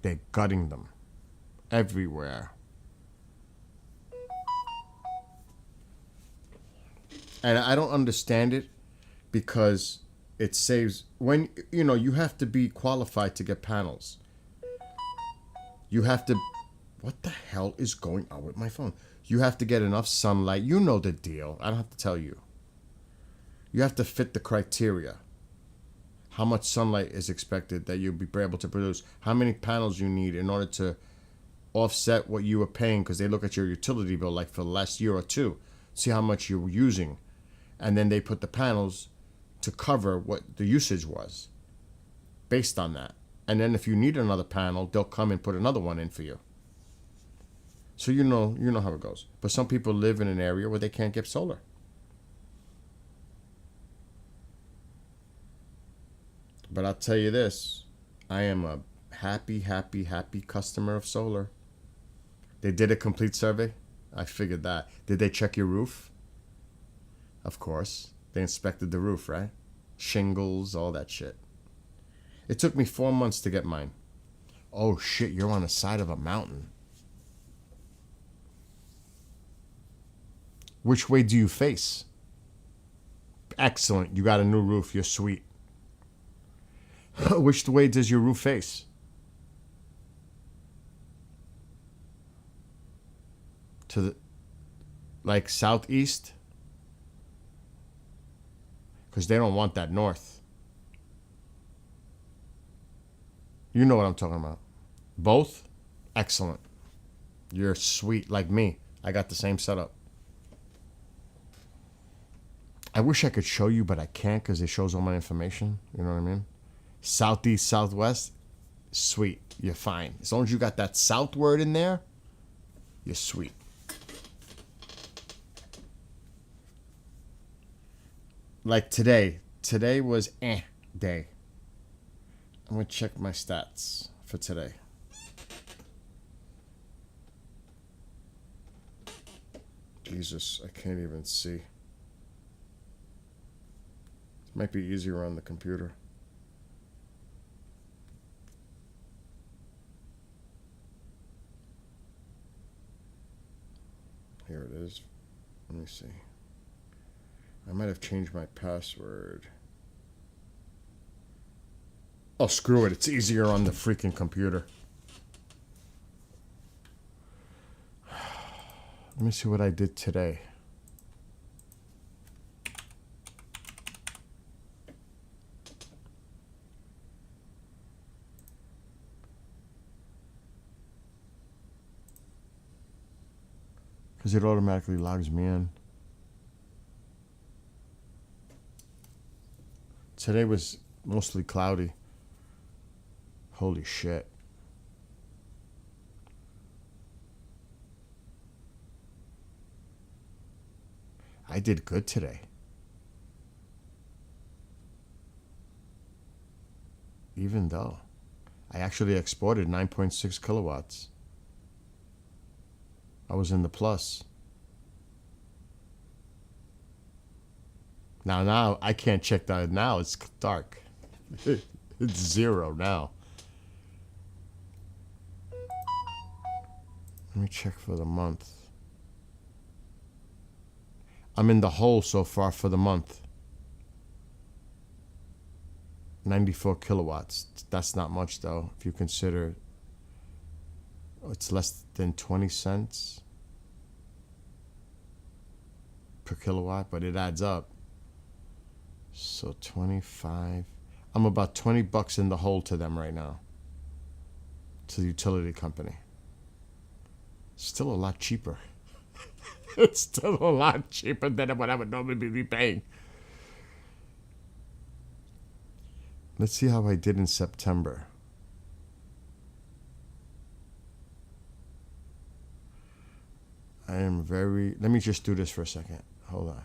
They're gutting them everywhere. And I don't understand it because it saves when you have to be qualified to get panels. You have to What the hell is going on with my phone? You have to get enough sunlight. You know the deal. I don't have to tell you. You have to fit the criteria. How much sunlight is expected that you'll be able to produce? How many panels you need in order to offset what you were paying, because they look at your utility bill like for the last year or two, see how much you were using, and then they put the panels to cover what the usage was based on that. And then if you need another panel, they'll come and put another one in for you. So you know how it goes. But some people live in an area where they can't get solar. But I'll tell you this, I am a happy customer of solar. They did a complete survey. I figured that. Did they check your roof? Of course. They inspected the roof, right? Shingles, all that shit. It took me 4 months to get mine. Oh shit, you're on the side of a mountain. Which way do you face? Excellent. You got a new roof. You're sweet. Which way does your roof face? To the, like, southeast? Because they don't want that north. You know what I'm talking about. Both? Excellent. You're sweet like me. I got the same setup. I wish I could show you, but I can't because it shows all my information. You know what I mean? Southeast, southwest, sweet. You're fine. As long as you got that south word in there, you're sweet. Like today. Today was day. I'm going to check my stats for today. Jesus, I can't even see. It might be easier on the computer. Here it is. Let me see. I might have changed my password. Oh, screw it. It's easier on the freaking computer. Let me see what I did today. Because it automatically logs me in. Today was mostly cloudy. Holy shit. I did good today. Even though I actually exported 9.6 kilowatts. I was in the plus. Now I can't check that now. It's dark. It's 0 now. Let me check for the month. I'm in the hole so far for the month. 94 kilowatts. That's not much though, if you consider it's less than 20 cents per kilowatt, but it adds up. So 25. I'm about 20 bucks in the hole to them right now. To the utility company. Still a lot cheaper. It's still a lot cheaper than what I would normally be paying. Let's see how I did in September. I am very... Let me just do this for a second. Hold on.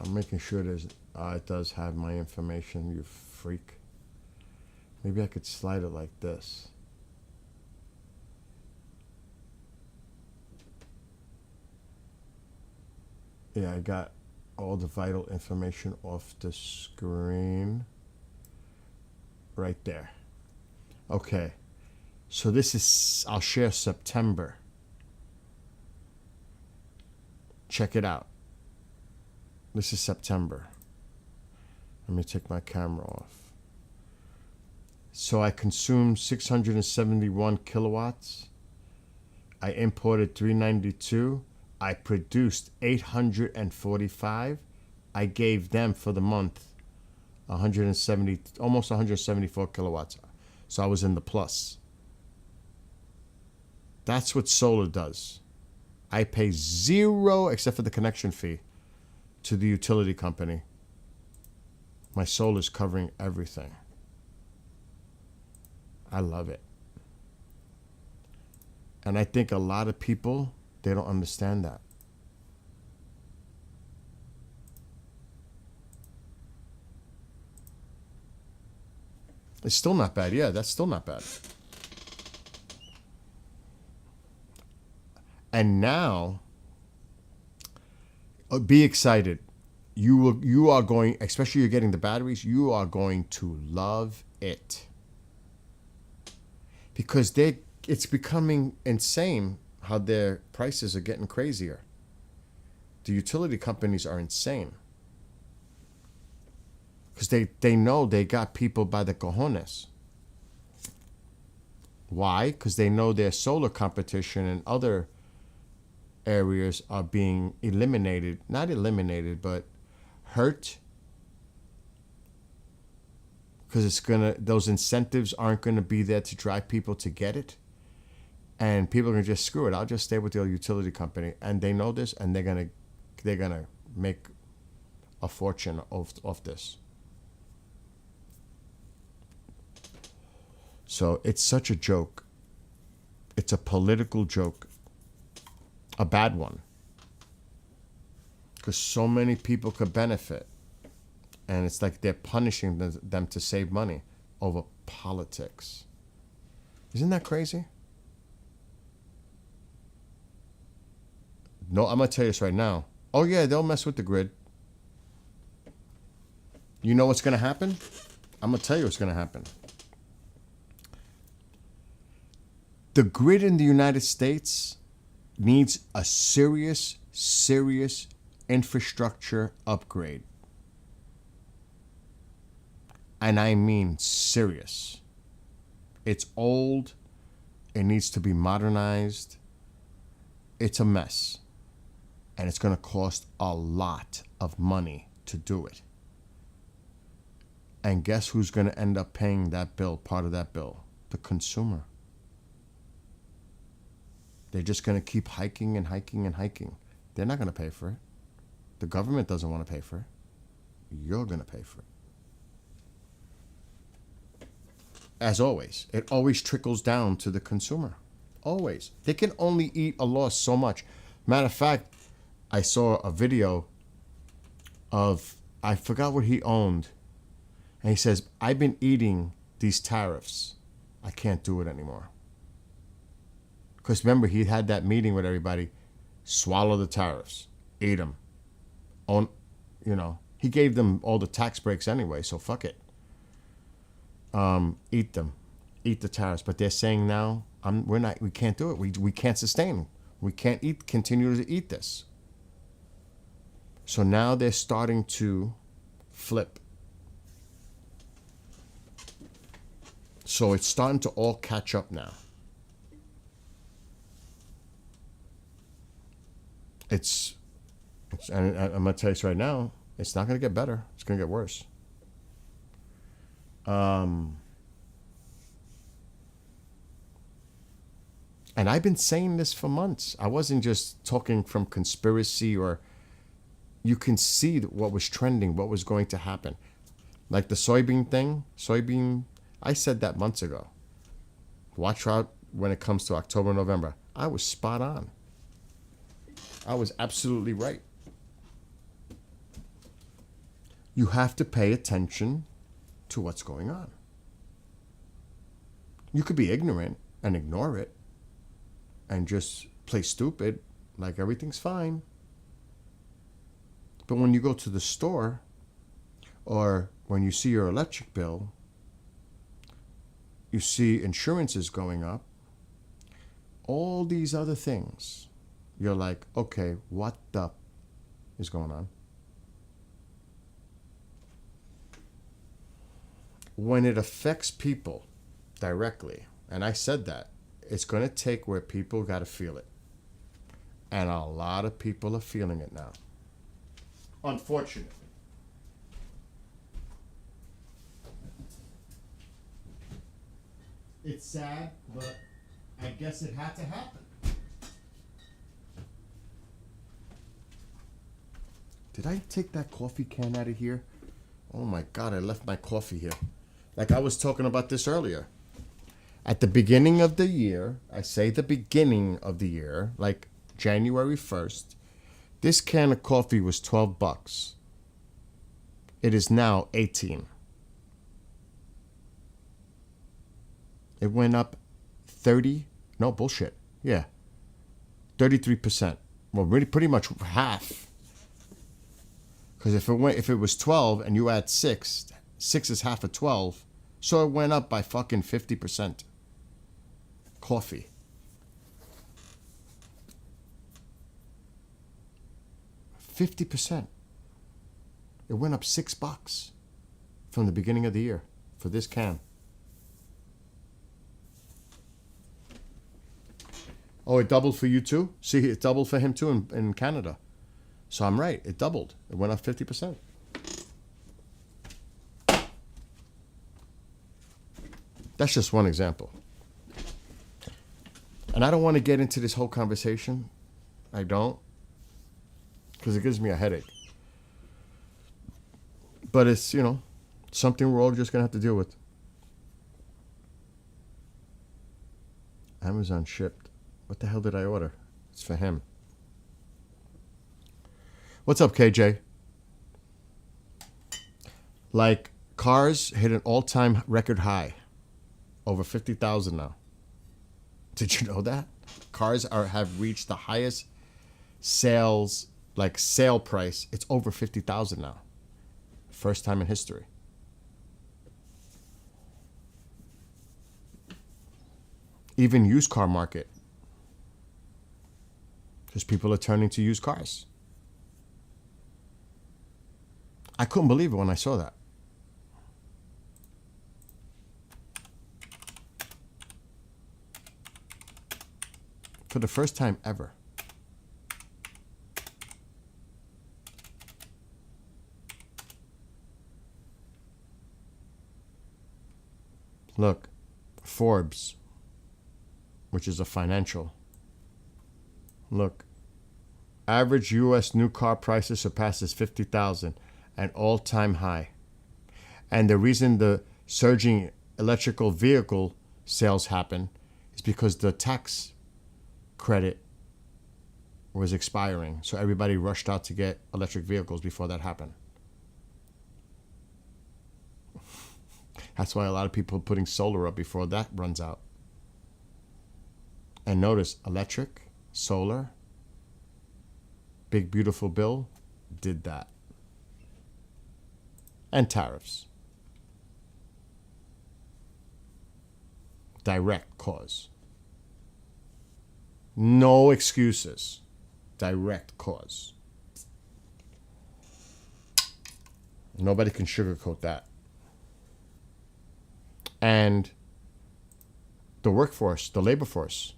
I'm making sure there's... it does have my information, you freak. Maybe I could slide it like this. Yeah, I got all the vital information off the screen. Right there. Okay. So this is... I'll share September. Check it out. This is September. Let me take my camera off. So I consumed 671 kilowatts. I imported 392. I produced 845. I gave them for the month 170, almost 174 kilowatts. So I was in the plus. That's what solar does. I pay zero, except for the connection fee, to the utility company. My solar is covering everything. I love it. And I think a lot of people, they don't understand that. It's still not bad. Yeah, that's still not bad. And now, be excited. You are going, especially you're getting the batteries, you are going to love it. Because it's becoming insane how their prices are getting crazier. The utility companies are insane. Because they know they got people by the cojones. Why? Because they know their solar competition and other areas are being eliminated. Not eliminated, but hurt. Because those incentives aren't gonna be there to drive people to get it. And people are gonna just screw it. I'll just stay with the utility company. And they know this, and they're gonna make a fortune off this. So it's such a joke. It's a political joke. A bad one. Because so many people could benefit. And it's like they're punishing them to save money over politics. Isn't that crazy? No, I'm going to tell you this right now. Oh, yeah, they'll mess with the grid. You know what's going to happen? I'm going to tell you what's going to happen. The grid in the United States needs a serious infrastructure upgrade. And I mean serious. It's old. It needs to be modernized. It's a mess. And it's going to cost a lot of money to do it. And guess who's going to end up paying that bill, part of that bill? The consumer. They're just going to keep hiking and hiking and hiking. They're not going to pay for it. The government doesn't want to pay for it. You're going to pay for it. As always, it always trickles down to the consumer. Always. They can only eat a loss so much. Matter of fact, I saw a video of, I forgot what he owned. And he says, I've been eating these tariffs. I can't do it anymore. Because remember, he had that meeting with everybody. Swallow the tariffs. Eat them. He gave them all the tax breaks anyway, so fuck it. Eat them. Eat the tariffs. But they're saying now, we can't do it. We can't sustain. We can't continue to eat this. So now they're starting to flip. So it's starting to all catch up now. And I'm going to tell you this right now, it's not going to get better. It's going to get worse. And I've been saying this for months. I wasn't just talking from conspiracy, or you can see what was trending, what was going to happen. Like the soybean thing, I said that months ago. Watch out when it comes to October, November. I was spot on. I was absolutely right. You have to pay attention to what's going on. You could be ignorant and ignore it and just play stupid like everything's fine. But when you go to the store, or when you see your electric bill, you see insurance is going up, all these other things, you're like, okay, what the is going on? when it affects people directly, and I said that, it's going to take where people got to feel it. And a lot of people are feeling it now. Unfortunately. It's sad, but I guess it had to happen. Did I take that coffee can out of here? Oh my God, I left my coffee here. Like I was talking about this earlier. At the beginning of the year, I say the beginning of the year, like January 1st, this can of coffee was $12. It is now 18. It went up 30, no bullshit. Yeah. 33%. Well, really pretty much half. Because if it was 12 and you add 6, 6 is half of 12. So it went up by fucking 50%. Coffee. $50%. It went up $6 from the beginning of the year for this can. Oh, it doubled for you too? See, it doubled for him too in Canada. So I'm right. It doubled. It went up 50%. That's just one example. And I don't want to get into this whole conversation. I don't. Because it gives me a headache. But it's, something we're all just going to have to deal with. Amazon shipped. What the hell did I order? It's for him. What's up, KJ? Like, cars hit an all-time record high. Over 50,000 now. Did you know that? Cars have reached the highest sale price. It's over 50,000 now. First time in history. Even used car market. Because people are turning to used cars. I couldn't believe it when I saw that. For the first time ever. Look, Forbes, which is a financial. Look, average U.S. new car prices surpasses 50,000, an all-time high. And the reason the surging electrical vehicle sales happen is because the tax credit was expiring. So everybody rushed out to get electric vehicles before that happened. That's why a lot of people are putting solar up before that runs out. And notice, electric, solar, big beautiful bill did that. And tariffs. Direct cause. No excuses. Direct cause. Nobody can sugarcoat that. And the workforce, the labor force,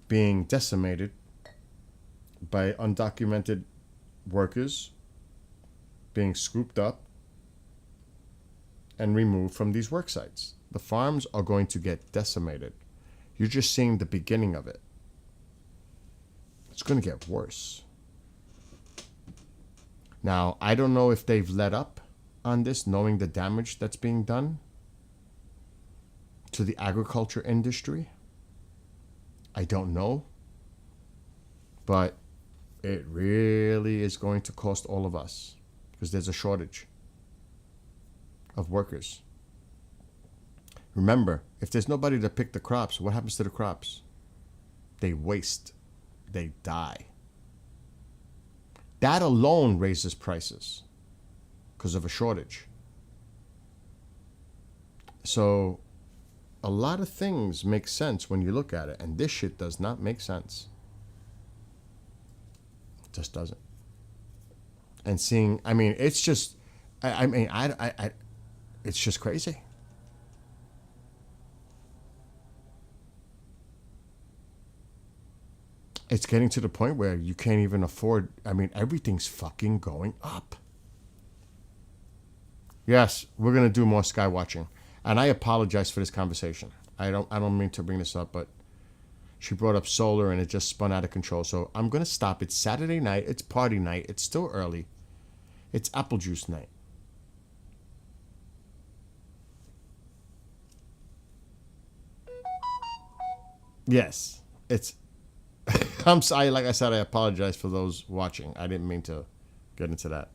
being decimated by undocumented workers being scooped up and removed from these work sites. The farms are going to get decimated. You're just seeing the beginning of it. It's going to get worse. Now, I don't know if they've let up on this, knowing the damage that's being done to the agriculture industry. I don't know. But it really is going to cost all of us because there's a shortage of workers. Remember, if there's nobody to pick the crops, what happens to the crops? They waste. They die. That alone raises prices because of a shortage. So a lot of things make sense when you look at it, and this shit does not make sense. It just doesn't. And seeing, I mean, it's just, I It's just crazy. It's getting to the point where you can't even afford. I mean, everything's fucking going up. Yes, we're gonna do more sky watching, and I apologize for this conversation. I don't mean to bring this up, but she brought up solar and it just spun out of control. So I'm gonna stop. It's Saturday night. It's party night. It's still early. It's apple juice night. Yes, it's. I'm sorry. Like I said, I apologize for those watching. I didn't mean to get into that.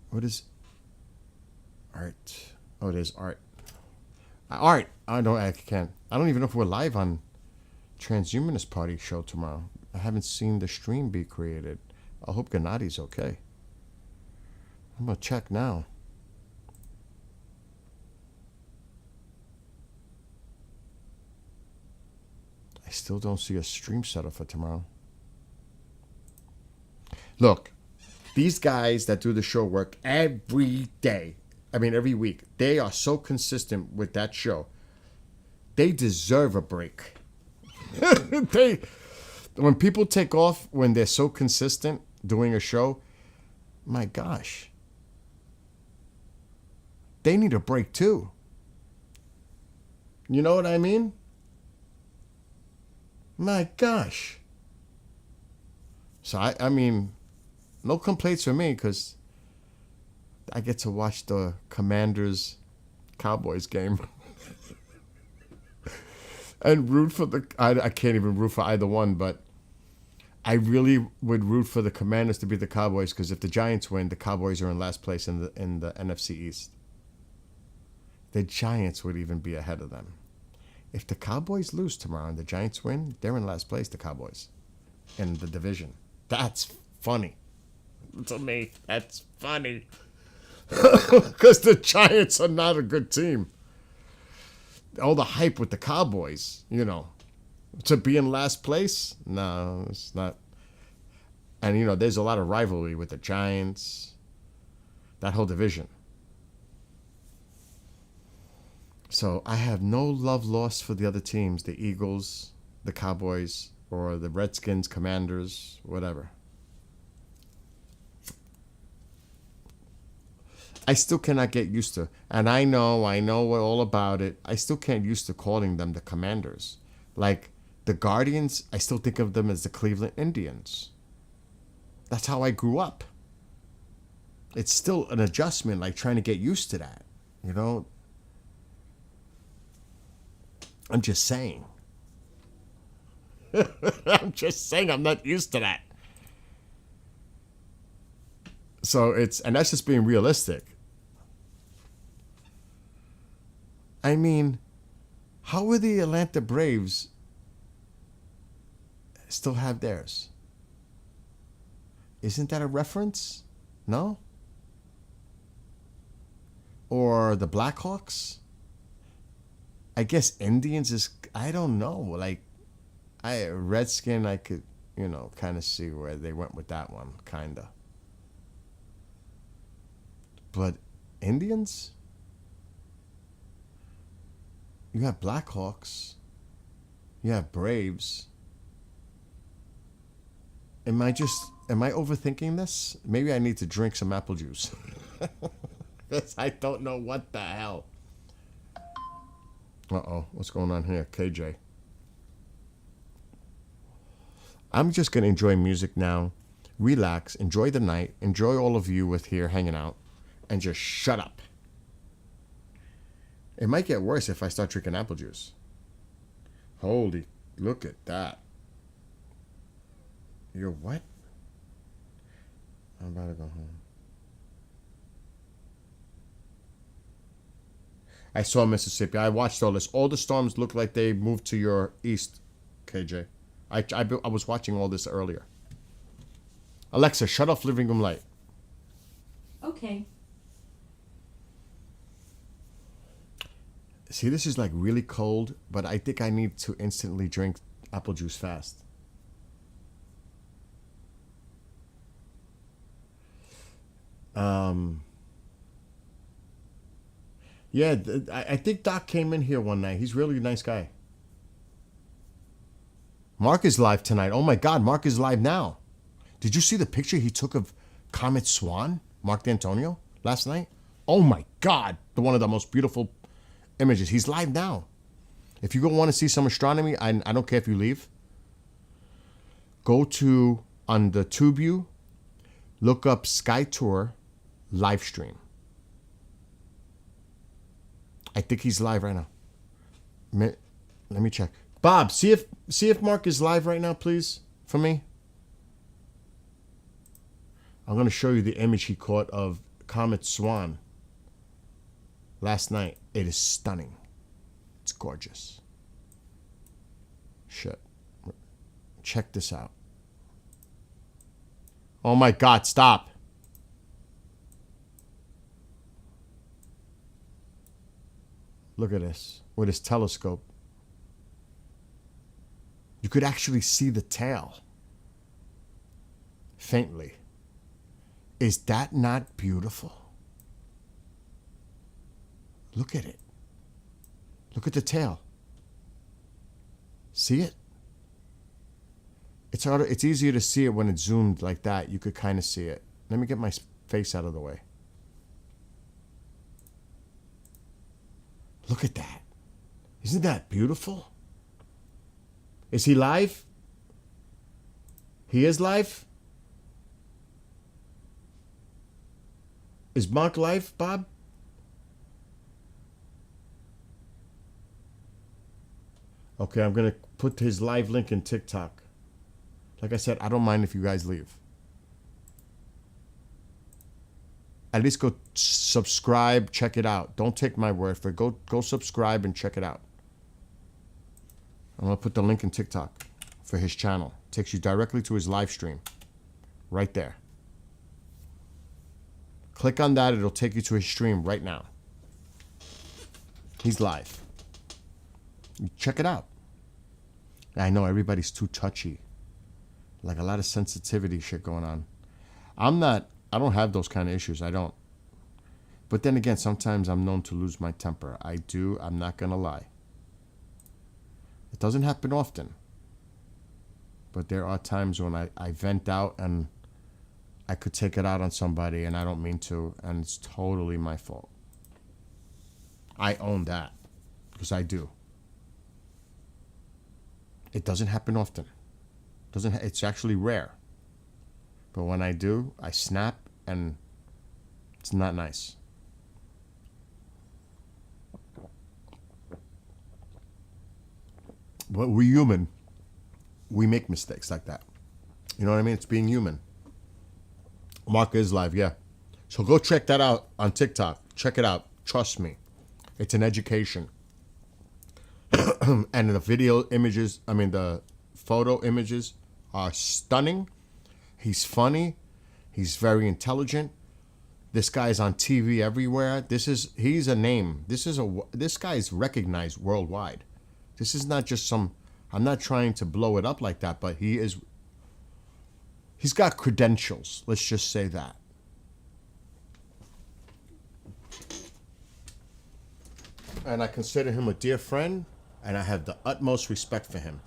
What is art? Oh, there's art. Art. I don't. I can't. I don't even know if we're live on Transhumanist Party show tomorrow. I haven't seen the stream be created. I hope Gennadi's okay. I'm gonna check now. I still don't see a stream setup for tomorrow. Look, these guys that do the show work every day. I mean, every week. They are so consistent with that show. They deserve a break. When people take off, when they're so consistent doing a show, my gosh, they need a break too. You know what I mean? My gosh. So, I mean, no complaints for me because I get to watch the Commanders Cowboys game. And root for the... I can't even root for either one, but I really would root for the Commanders to beat the Cowboys because if the Giants win, the Cowboys are in last place in the NFC East. The Giants would even be ahead of them. If the Cowboys lose tomorrow and the Giants win, they're in last place, the Cowboys, in the division. That's funny. To me, that's funny. Because the Giants are not a good team. All the hype with the Cowboys, you know, to be in last place, no, it's not. And, you know, there's a lot of rivalry with the Giants, that whole division. So I have no love lost for the other teams, the Eagles, the Cowboys, or the Redskins, Commanders, whatever. I still cannot get used to, and I know all about it. I still can't used to calling them the Commanders. Like the Guardians, I still think of them as the Cleveland Indians. That's how I grew up. It's still an adjustment, like trying to get used to that, you know? I'm just saying. I'm just saying I'm not used to that. So and that's just being realistic. I mean, how would the Atlanta Braves still have theirs? Isn't that a reference? No? Or the Blackhawks? I guess Indians is, I don't know. Like, Redskin, I could, you know, kind of see where they went with that one, kind of. But Indians? You have Blackhawks. You have Braves. Am I overthinking this? Maybe I need to drink some apple juice. I don't know what the hell. Uh-oh, what's going on here? KJ. I'm just going to enjoy music now, relax, enjoy the night, enjoy all of you with here hanging out, and just shut up. It might get worse if I start drinking apple juice. Holy, look at that. You're what? I'm about to go home. I saw Mississippi. I watched all this. All the storms look like they moved to your east, KJ. I was watching all this earlier. Alexa, shut off living room light. Okay. See, this is like really cold, but I think I need to instantly drink apple juice fast. Yeah, I think Doc came in here one night. He's really a nice guy. Mark is live tonight. Oh my God, Mark is live now. Did you see the picture he took of Comet Swan, Mark D'Antonio, last night? Oh my God, one of the most beautiful images. He's live now. If you go want to see some astronomy, I don't care if you leave. Go to, on the TubeView, look up Sky Tour live stream. I think he's live right now. Let me check. Bob, see if Mark is live right now, please, for me. I'm going to show you the image he caught of Comet Swan last night. It is stunning. It's gorgeous. Shit. Check this out. Oh my God, stop. Look at this. With his telescope. You could actually see the tail. Faintly. Is that not beautiful? Look at it. Look at the tail. See it? It's harder. It's easier to see it when it's zoomed like that. You could kind of see it. Let me get my face out of the way. Look at that. Isn't that beautiful? Is he live? He is live? Is Mark live, Bob? Okay, I'm going to put his live link in TikTok. Like I said, I don't mind if you guys leave. At least go subscribe, check it out. Don't take my word for it. Go subscribe and check it out. I'm going to put the link in TikTok for his channel. Takes you directly to his live stream. Right there. Click on that. It'll take you to his stream right now. He's live. Check it out. I know everybody's too touchy. Like a lot of sensitivity shit going on. I don't have those kind of issues. I don't. But then again, sometimes I'm known to lose my temper. I do. I'm not going to lie. It doesn't happen often. But there are times when I vent out and I could take it out on somebody and I don't mean to. And it's totally my fault. I own that. Because I do. It doesn't happen often. It's actually rare. But when I do, I snap and it's not nice. But we're human. We make mistakes like that. You know what I mean? It's being human. Mark is live, yeah. So go check that out on TikTok. Check it out. Trust me. It's an education. And the video images, the photo images are stunning. He's funny. He's very intelligent. This guy's on TV everywhere. He's a name. This guy is recognized worldwide. This is not just I'm not trying to blow it up like that, but he's got credentials. Let's just say that. And I consider him a dear friend, and I have the utmost respect for him.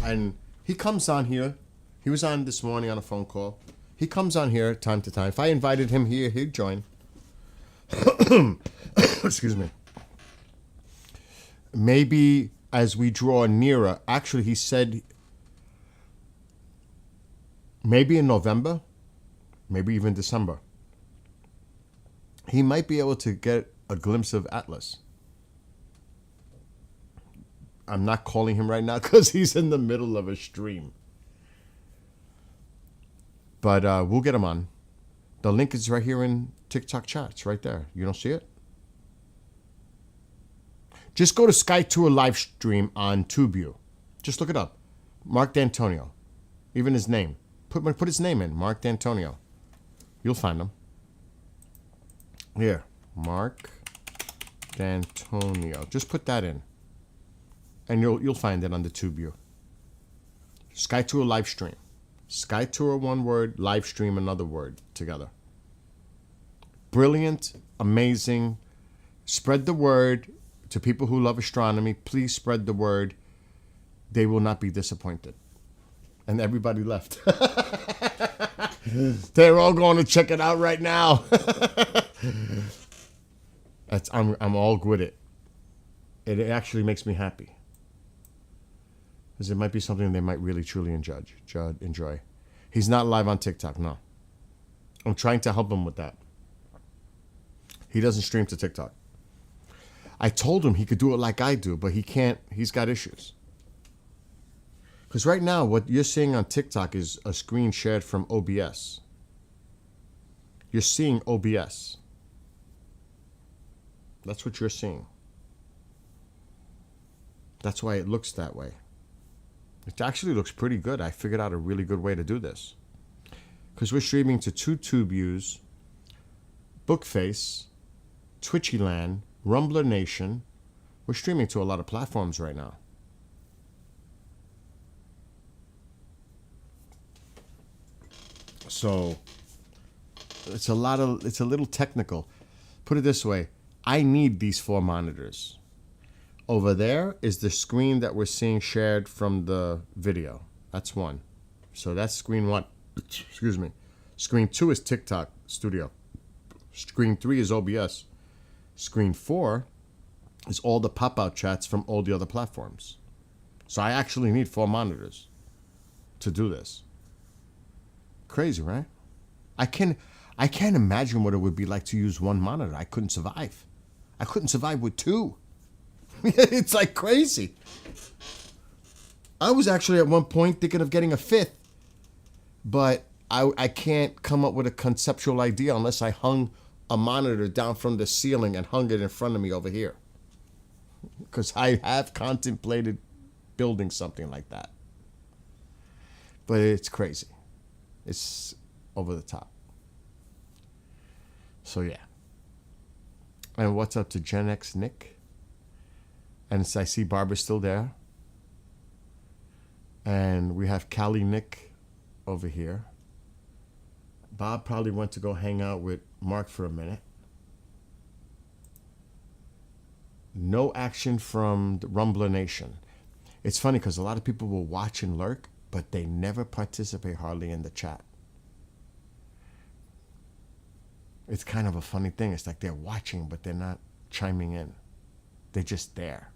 And he comes on here. He was on this morning on a phone call. He comes on here time to time. If I invited him here, he'd join. Excuse me. Maybe as we draw nearer, actually he said maybe in November, maybe even December, he might be able to get a glimpse of Atlas. I'm not calling him right now because he's in the middle of a stream. But we'll get him on. The link is right here in TikTok chat. It's right there. You don't see it? Just go to Sky Tour live stream on TubeView. Just look it up. Mark D'Antonio. Even his name. Put his name in. Mark D'Antonio. You'll find him. Here. Mark D'Antonio. Just put that in, and you'll find it on the TubeView. Sky Tour live stream. Sky Tour, one word, live stream, another word together. Brilliant, amazing. Spread the word to people who love astronomy. Please spread the word. They will not be disappointed. And everybody left. They're all going to check it out right now. I'm all good with it. It actually makes me happy. Because it might be something they might really truly enjoy. He's not live on TikTok, no. I'm trying to help him with that. He doesn't stream to TikTok. I told him he could do it like I do, but he can't. He's got issues. Because right now, what you're seeing on TikTok is a screen shared from OBS. You're seeing OBS. That's what you're seeing. That's why it looks that way. It actually looks pretty good. I figured out a really good way to do this. Because we're streaming to 2 TubeViews, Bookface, Twitchyland, Rumbler Nation. We're streaming to a lot of platforms right now. So it's a little technical. Put it this way, I need these 4 monitors. Over there is the screen that we're seeing shared from the video. That's one. So that's screen 1. Excuse me. Screen 2 is TikTok Studio. Screen 3 is OBS. Screen 4 is all the pop-out chats from all the other platforms. So I actually need 4 monitors to do this. Crazy, right? I can't imagine what it would be like to use 1 monitor. I couldn't survive. I couldn't survive with 2. It's like crazy. I was actually at one point thinking of getting a 5th, but I can't come up with a conceptual idea unless I hung a monitor down from the ceiling and hung it in front of me over here. Because I have contemplated building something like that. But it's crazy. It's over the top. So yeah. And what's up to Gen X Nick? And I see Barbara's still there. And we have Cali Nick over here. Bob probably went to go hang out with Mark for a minute. No action from the Rumbler Nation. It's funny because a lot of people will watch and lurk, but they never participate hardly in the chat. It's kind of a funny thing. It's like they're watching, but they're not chiming in. They're just there.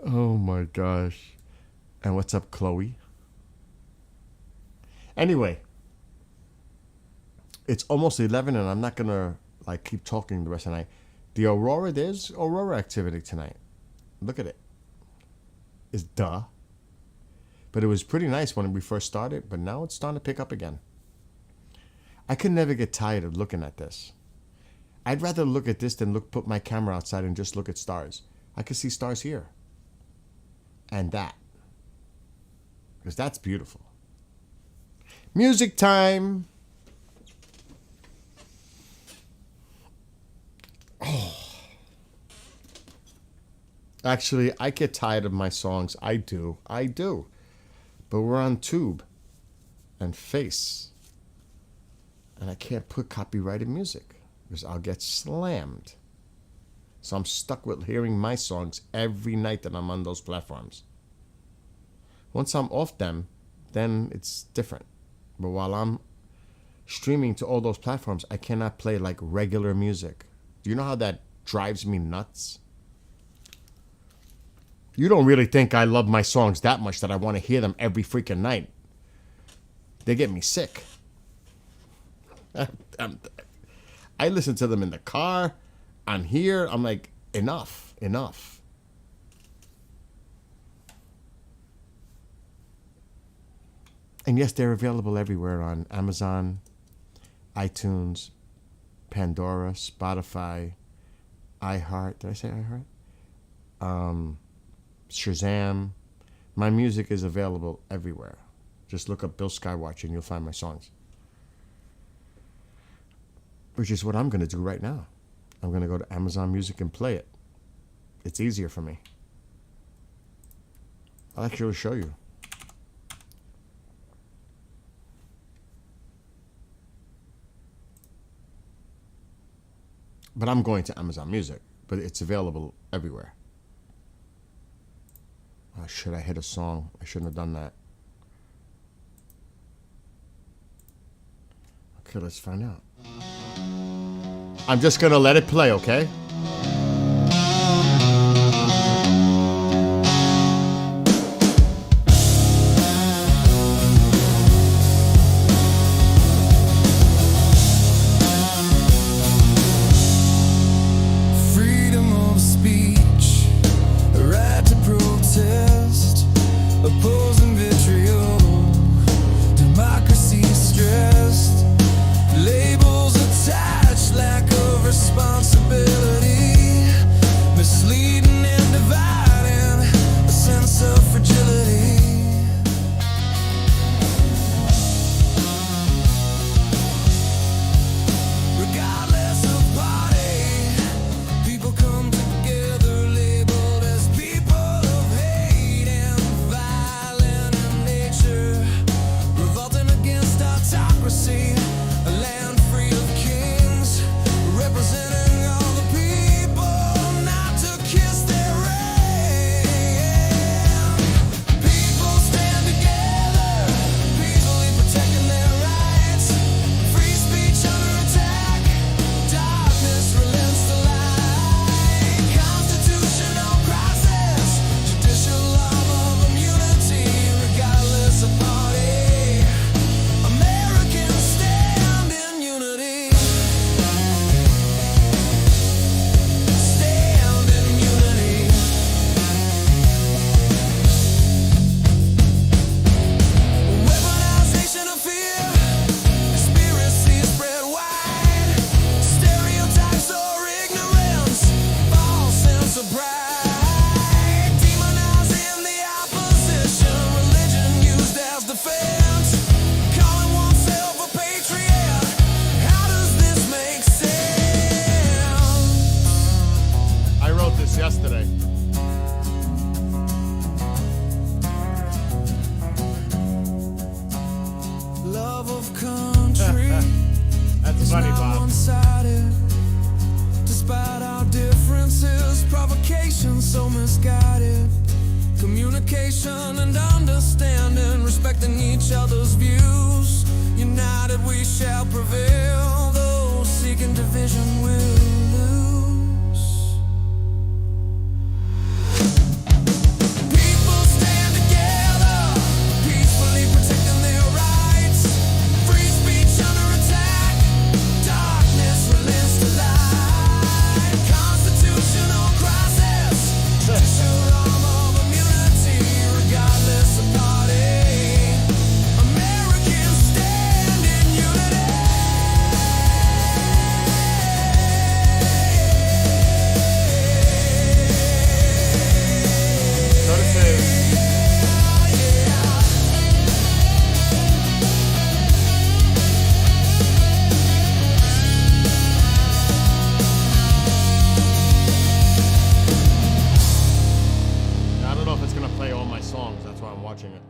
Oh my gosh. And what's up, Chloe? Anyway, it's almost 11 and I'm not going to keep talking the rest of the night. The Aurora, there's Aurora activity tonight. Look at it. It's duh. But it was pretty nice when we first started, but now it's starting to pick up again. I could never get tired of looking at this. I'd rather look at this than put my camera outside and just look at stars. I could see stars here. And that. Because that's beautiful. Music time. Oh. Actually, I get tired of my songs. I do. But we're on Tube and Face. And I can't put copyrighted music because I'll get slammed. So I'm stuck with hearing my songs every night that I'm on those platforms. Once I'm off them, then it's different. But while I'm streaming to all those platforms, I cannot play regular music. Do you know how that drives me nuts? You don't really think I love my songs that much that I want to hear them every freaking night. They get me sick. I listen to them in the car. I'm here. I'm like, enough. And yes, they're available everywhere on Amazon, iTunes, Pandora, Spotify, iHeart. Did I say iHeart? Shazam. My music is available everywhere. Just look up Bill Skywatch and you'll find my songs. which is what I'm going to do right now. I'm going to go to Amazon Music and play it. It's easier for me. I'll actually show you. But I'm going to Amazon Music, but it's available everywhere. Should I hit a song? I shouldn't have done that. Okay, let's find out. I'm just gonna let it play, okay? Freedom of speech, a right to protest, opposing vitriol, democracy stressed, labels attached, lack of responsibility, misleading and dividing, a sense of fragility. Regardless of party, people come together labeled as people of hate and violent in nature, revolting against autocracy, a land free of kings, representing all the people, not to kiss their reign. People stand together, peacefully protecting their rights, free speech under attack, darkness relents the light, constitutional crisis, judicial law of immunity, regardless of party, Americans stand in unity. Stand in unity. Weaponization of fear, conspiracy spread wide, stereotypes or ignorance, false sense of pride, demonizing the opposition, religion used as defense, calling oneself a patriot. How does this make sense? I wrote this yesterday. Love of country That's is funny, not Bob. one-sided. Despite our differences, provocation so misguided. Communication and understanding, respecting each other's views. United we shall prevail. Those seeking division will lose. People stand together, peacefully protecting their rights. Free speech under attack, darkness relents the light. Constitutional crisis, judicial arm of immunity, regardless of party. Americans stand in unity. Notice it. I don't know if it's gonna play all my songs. That's why I'm watching it.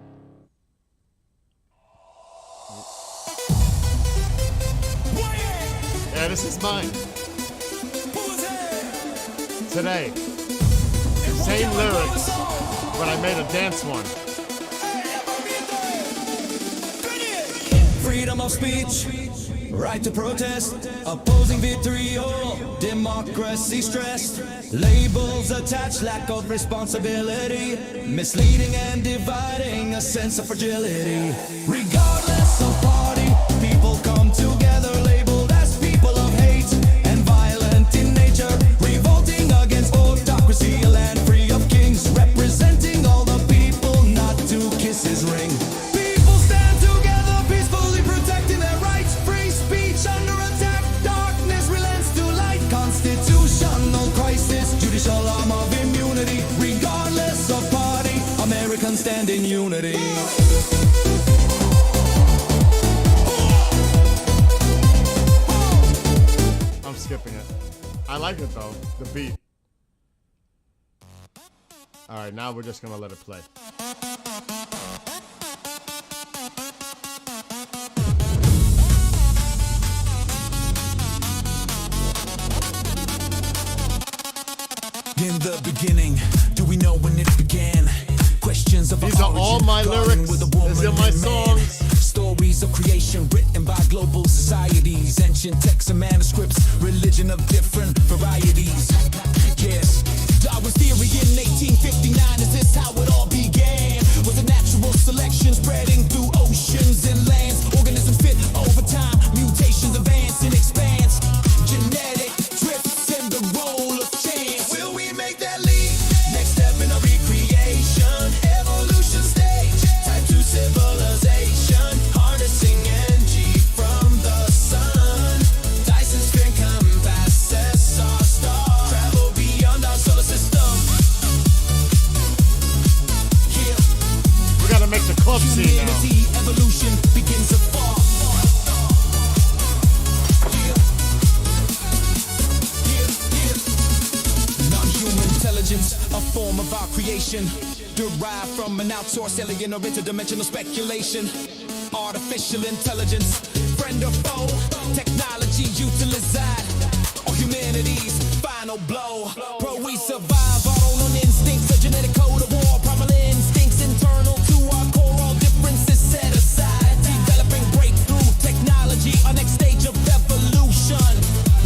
Yeah, this is mine. Today. Same lyrics, but I made a dance one. Freedom of speech, right to protest, opposing vitriol, democracy stressed, labels attached, lack of responsibility, misleading and dividing, a sense of fragility. Regardless of party, people come together labeled as people of hate and violent in nature, revolting against autocracy, a land free of kings, representing all the people, not to kiss his ring. People stand together, peacefully protecting their rights, free speech under attack, darkness relents to light, constitutional crisis, judicial arm of immunity, regardless of party, Americans stand in unity. I like it though, the beat. All right, now we're just gonna let it play. In the beginning, do we know when it began? Questions of These are all my lyrics. These are my songs. Stories of creation written by global societies. Ancient texts and manuscripts, religion of different varieties. Yes, Darwin's theory in 1859. Is this how it all began? Was a natural selection spreading through oceans and lands? Organisms fit over time, mutations advance and expands. Genetic drifts and the role of chance. Will we make that leap? Next step in a recreation, evolution stage, type 2 civilization, harnessing energy from the sun. Dyson sphere compasses our star, travel beyond our solar system. Yeah. We gotta make the club scene now. Humanity evolution begins afar. Non-human intelligence, a form of our creation, derived from an outsourced alien or interdimensional speculation. Artificial intelligence, friend or foe, technology utilized, or humanity's final blow. Pro, we survive our own instincts, a genetic code of war, primal instincts internal to our core, all differences set aside. Developing breakthrough technology, our next stage of evolution.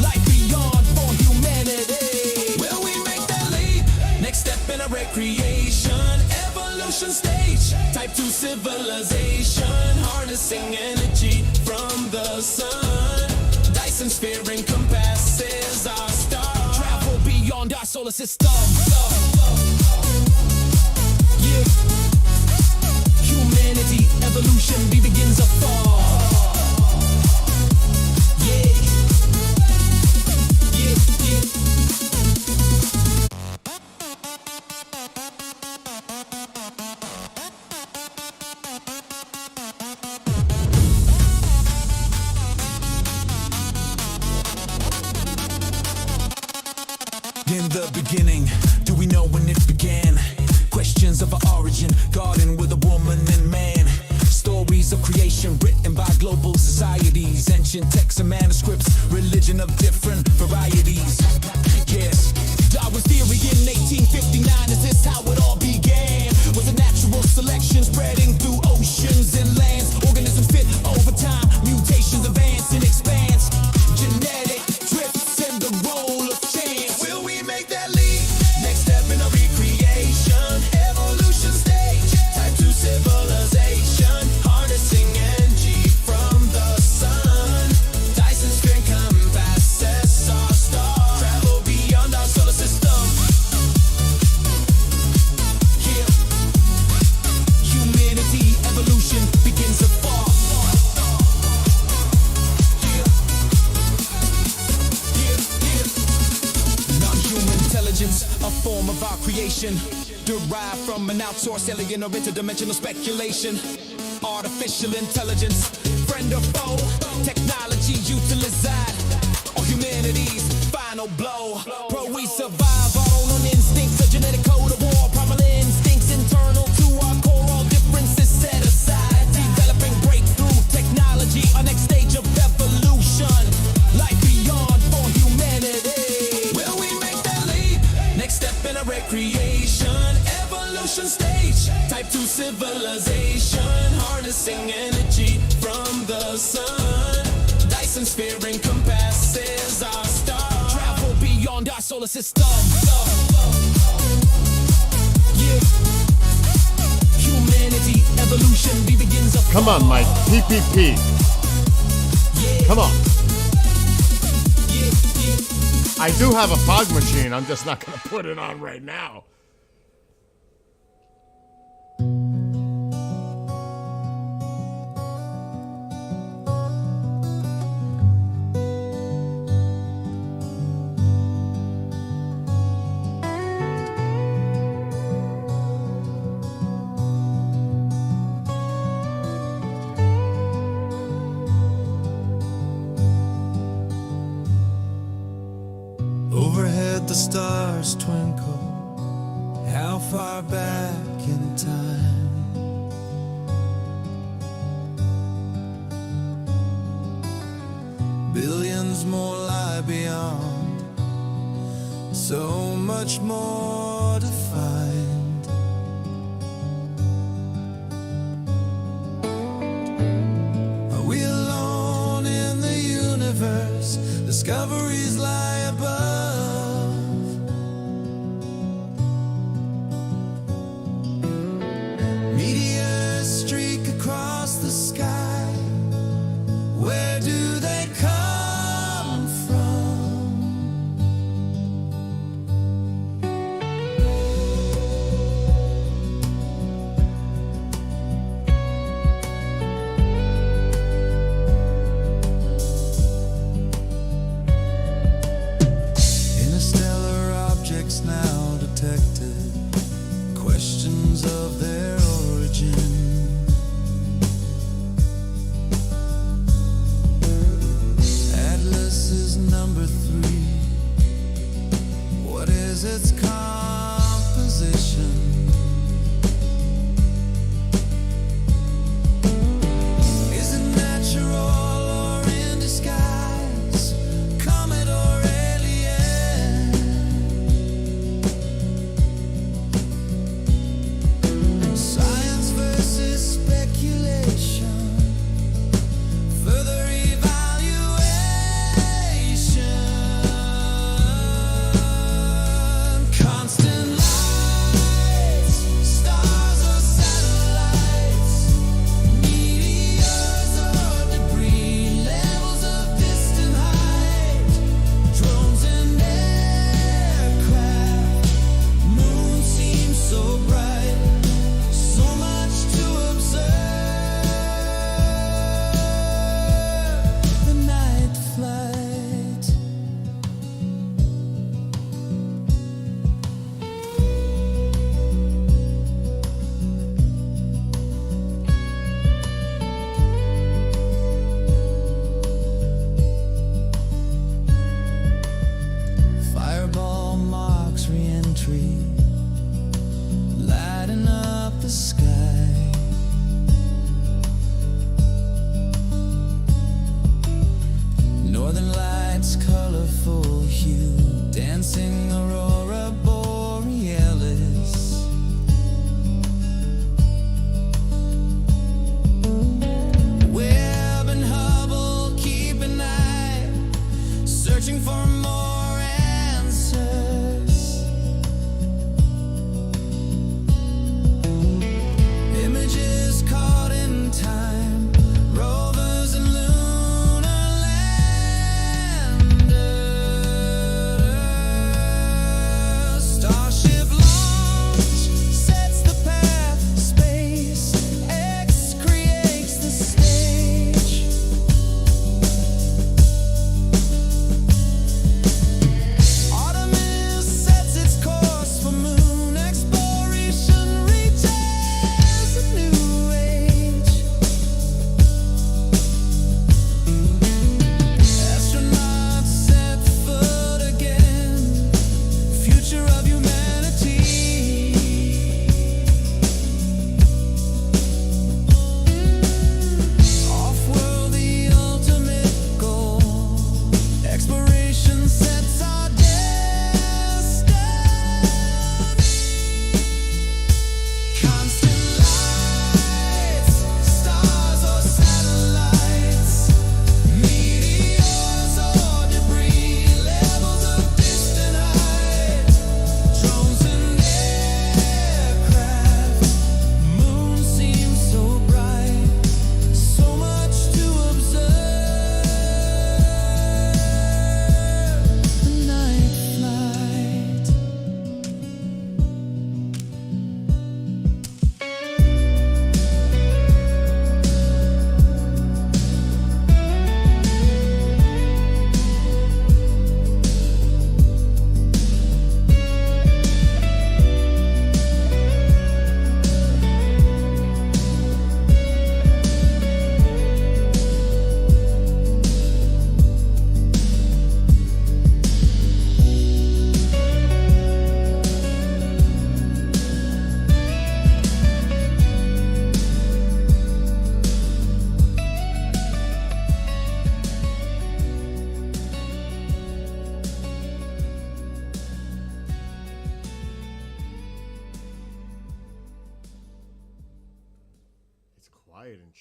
Life beyond for humanity. Will we make that leap? Next step in a recreation, evolution stage, type 2 civilization, harnessing energy from the sun. Dyson sphere encompasses our star, travel beyond our solar system. Yeah. Humanity evolution begins afar. Yeah. Yeah, yeah. In the beginning, do we know when it began? Questions of our origin, garden with a woman and man. Stories of creation written by global societies. Ancient texts and manuscripts, religion of different varieties. Yes, Darwin's theory in 1859. Is this how it all began? Was a natural selection spreading through oceans and lands? Organisms fit over time, mutations advance and expands. Genetic drifts and the role of chance. Will we make that leap? Next step in a recreation, evolution stage, type 2 civilization, harnessing energy from the sun. Dyson sphere compasses our star, travel beyond our solar system. Yeah. Humanity evolution begins afar. Non-human intelligence, a form of our creation, derived from an outsourced alien or interdimensional speculation. Artificial intelligence, friend or foe, technology utilized, or humanity's final blow. Pro, we survive our own instincts, a genetic code of war, primal instincts internal to our core, all differences set aside. Developing breakthrough technology, our next stage of evolution. Life beyond for humanity. Will we make that leap? Next step in a recreation, evolution stage, type 2 civilization, harnessing energy from the sun. Dyson sphere encompasses our star, travel beyond our solar system. Yeah. Humanity evolution begins up. Come on, Mike. PPP. Come on. I do have a fog machine. I'm just not going to put it on right now. stars twinkle. How far back in time? Billions more lie beyond, so much more to find. Are we alone in the universe? Discoveries lie above. Meteors streak across the sky. Where do they come from?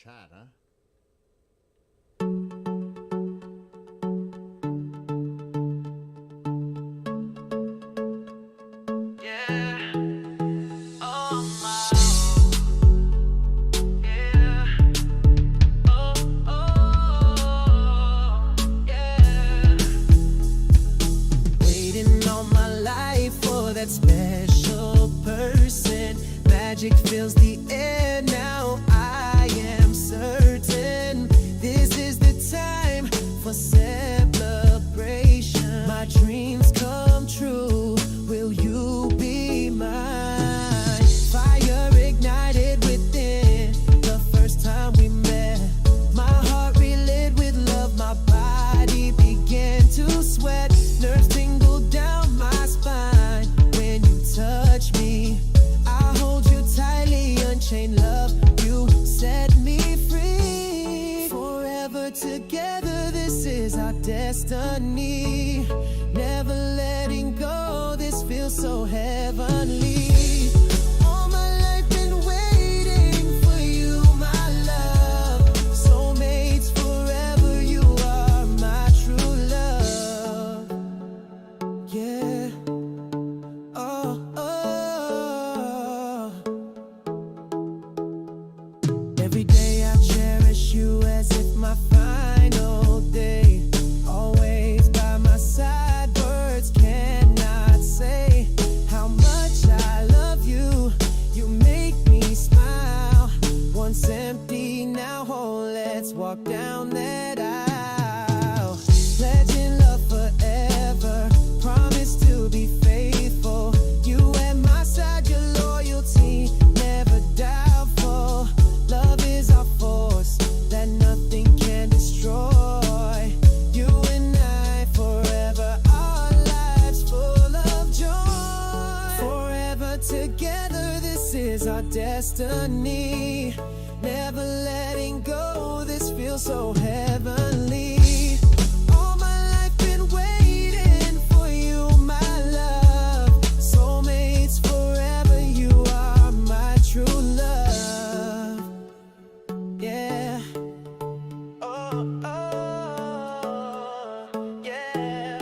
chat, huh? Yeah. Oh my. Yeah. Oh, oh, yeah. Waiting all my life for that special person. Magic fills the air now. I am certain this is the time for celebration. My dreams come true. Will you be mine? Fire ignited within the first time we met. My heart relit with love. My body began to sweat. Nerves tingled down my spine when you touch me. I hold you tightly, unchained love. You set me free. Forever together, this is our destiny. Never letting go, this feels so heavenly. All my life been waiting for you, my love. Soulmates forever, you are my true love. Yeah. Oh, oh. Every day I cherish you as if my final day. Always by my side, words cannot say how much I love you. You make me smile. Once empty, now whole. Let's walk down that aisle. Pledging love forever. Promise to be faithful. You at my side, your loyalty never doubtful. Love is our force that nothing can destroy. You and I forever, our lives full of joy. Forever together, this is our destiny. Never letting go, this feels so heavenly. All my life been waiting for you, my love. Soulmates forever, you are my true love. Yeah. Oh, oh, yeah.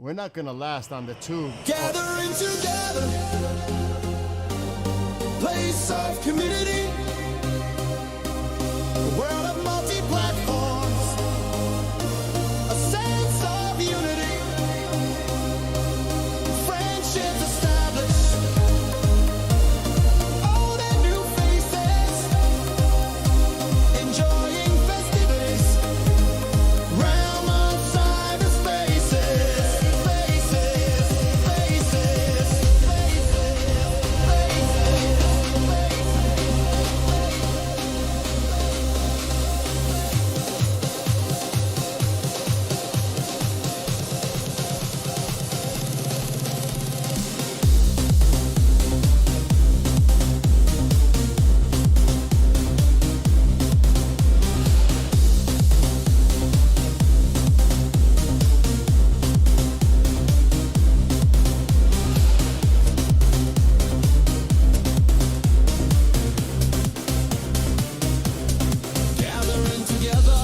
We're not gonna last on the tube. Gathering together, place of community, a world of multi-platforms, a sense of unity, friendships established, old and new faces, enjoying festivities, realm of cyberspaces. Gathering together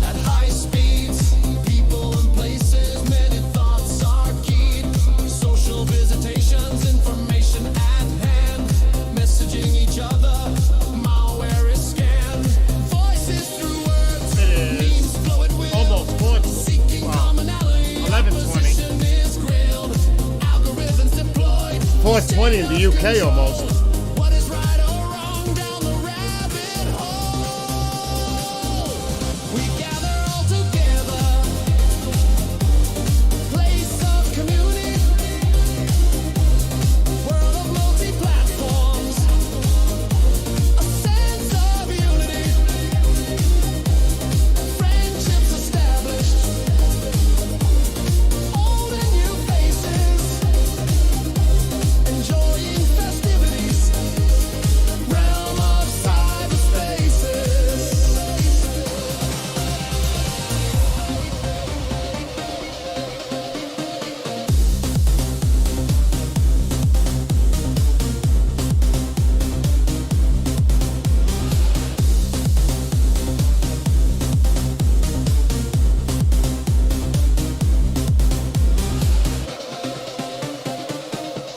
at high speeds, people and places, many thoughts are keyed. Social visitations, information at hand, messaging each other, malware is scanned. Voices through words, It is memes flow at will, almost 40. seeking commonality. 11:20. Opposition is grilled, algorithms deployed. 4:20 in the UK almost. What is right or wrong down the rabbit hole? We gather all together, place of community, world of multi-platforms, a sense of unity, friendships established, old and new faces, enjoying festivities, realm of cyberspaces.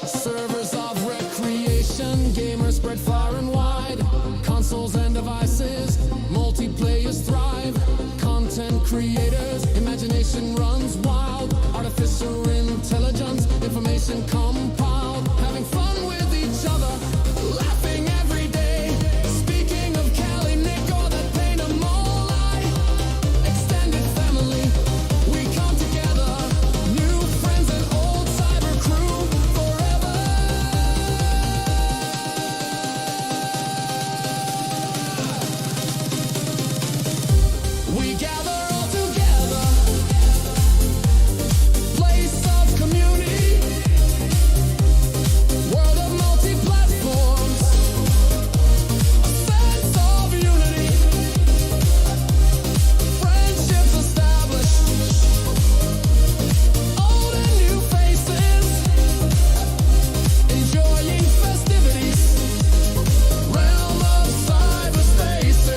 Servers of recreation, gamers spread far and wide. Consoles and devices, multiplayers thrive. Content creators, imagination runs wild. Artificial intelligence, information compiled. Having fun with each other, laughing every day. Speaking of Cali, Nick, or that pain of Molai. Extended family, we come together. New friends and old cyber crew forever. We gather all together, place of community, world of multi-platforms, a sense of unity, friendships established, old and new faces, enjoying festivities, realm of cyberspaces.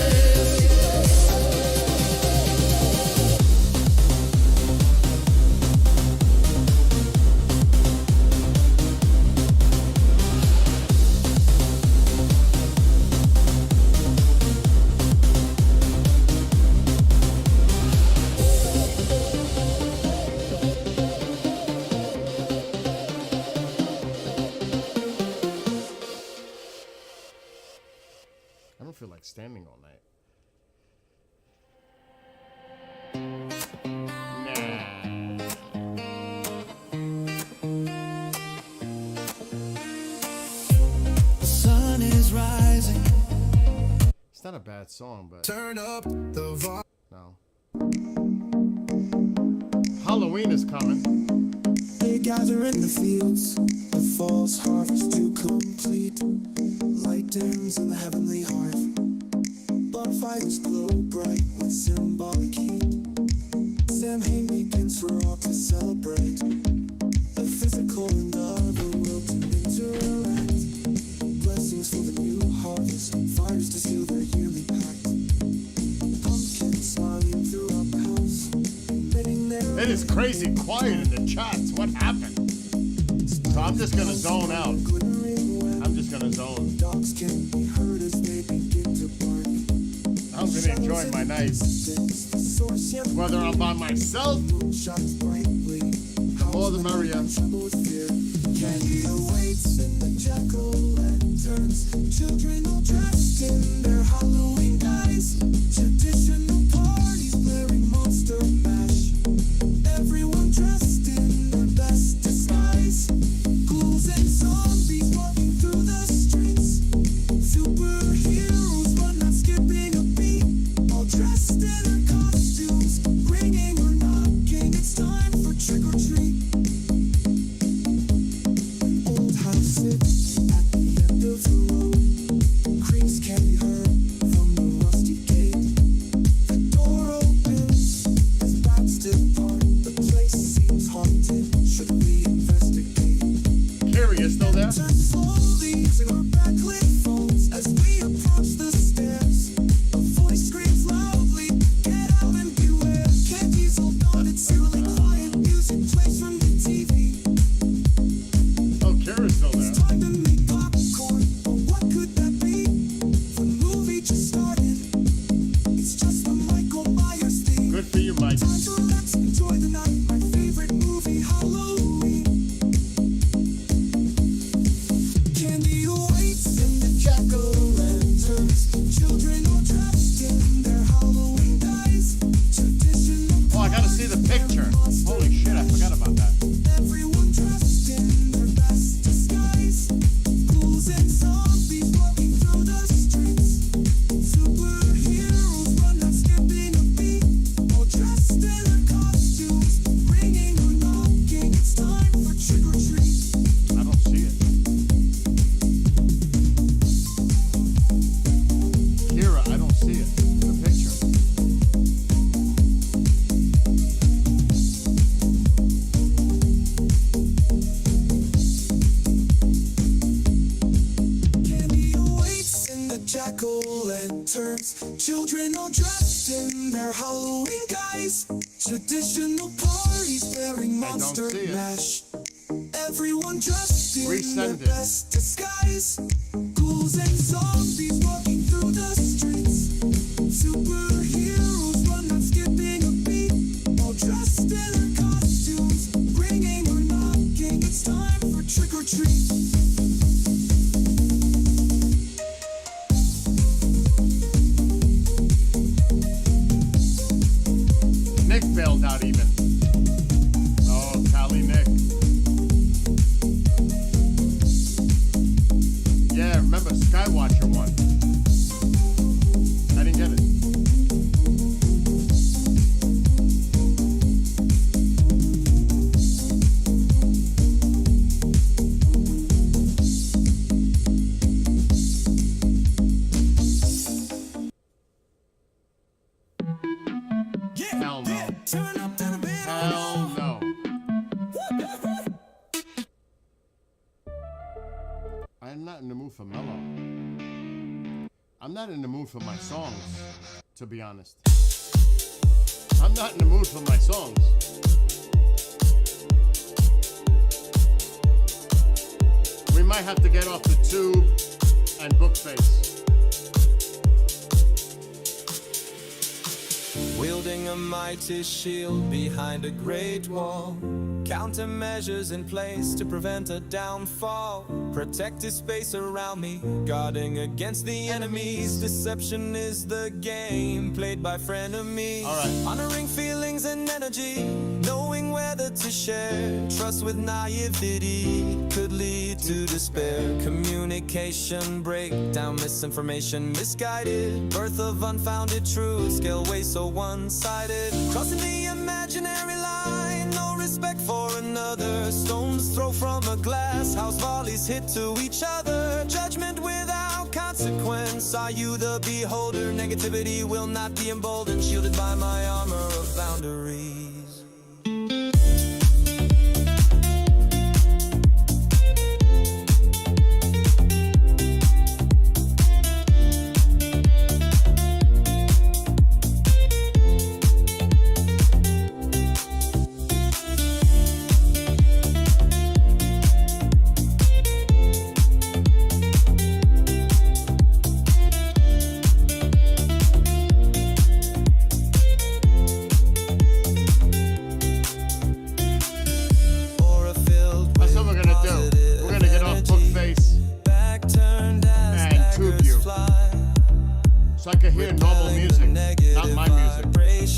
I don't feel like standing all night. Nah. The sun is rising. It's not a bad song, but Turn up the volume. no. Halloween is coming. They gather in the fields, the fall's harvest to complete. Light dims in the heavenly hearth. Bonfires glow bright with symbolic heat. Samhain begins for all to celebrate. The physical and other world to interact. Blessings for the new harvest, fires to seal their yearly pact. Pumpkins smiling through our house, emitting their is crazy quiet in the chats. What happened? So I'm just gonna zone out. I'm just gonna zone. Dogs can be heard as they begin to bark. I'm gonna enjoy my night. Whether I'm by myself Shines brightly. or the merrier. Tremble with fear. Candy awaits in the jack-o'-lanterns. Children all dressed in their Halloween guise. Traditional parties blaring Monster Mash. Everyone dressed in their best disguise. Ghouls and zombies walking through the streets. Superheroes but not skipping a beat. All dressed in their costumes, ringing or knocking. It's time for trick or treat. Old house sits at the end of the road. Creaks can be heard from the rusty gate. The door opens as bats depart. The place seems haunted. Should we investigate? Carrie, you still there? Turn slowly to our backlit phones as we approach the stairs. A voice screams loudly, "Get out and beware!" Candy's all gone, it's eerily quiet. Music plays from the TV. Oh, Carrie's still there. Time to make popcorn, but what could that be? The movie just started. It's just the Michael Myers theme. Good for you, Mike. Time to relax, enjoy the night. My favorite movie, Halloween. Candy awaits in the jack-o'-lanterns. Children all dressed in their Halloween guise. Traditional Oh, I gotta see the picture. Holy shit, I forgot about that. everyone dressed in their best disguise. Ghouls and zombies walking through the streets. Superheroes but not skipping a beat. All dressed in their costumes, ringing or knocking. It's time for trick or treat. I don't see it. Kira, I don't see it in the picture. Candy awaits in the jack-o'-lanterns. Children all dressed in their Halloween guise. Traditional parties bearing Monster see it. Mash. Everyone dressed in Resend their it. best disguise. Ghouls and zombies walking through the streets. Superheroes but not skipping a beat. All dressed in their costumes, ringing or knocking. It's time for trick or treat. Nick bailed out even. Oh, Cali Nick. Yeah, remember Skywatcher one. I didn't get it. Hell no. Turn up to the bed. Hell no. I'm not in the mood for mellow. I'm not in the mood for my songs, to be honest. I'm not in the mood for my songs. We might have to get off the tube and book face. Wielding a mighty shield behind a great wall. Countermeasures in place to prevent a downfall. Protected space around me, guarding against the enemies. Deception is the game played by frenemies. All right. Honoring feelings and energy, knowing whether to share. Trust with naivety could lead to despair. Communication breakdown, misinformation misguided. Birth of unfounded truth, scale way so one-sided. Crossing the imaginary line, no respect for another. Stones throw from a glass house, volleys hit to each other. Judgment without consequence. Are you the beholder? Negativity will not be emboldened, shielded by my armor of boundaries. So I can hear normal music, not my music.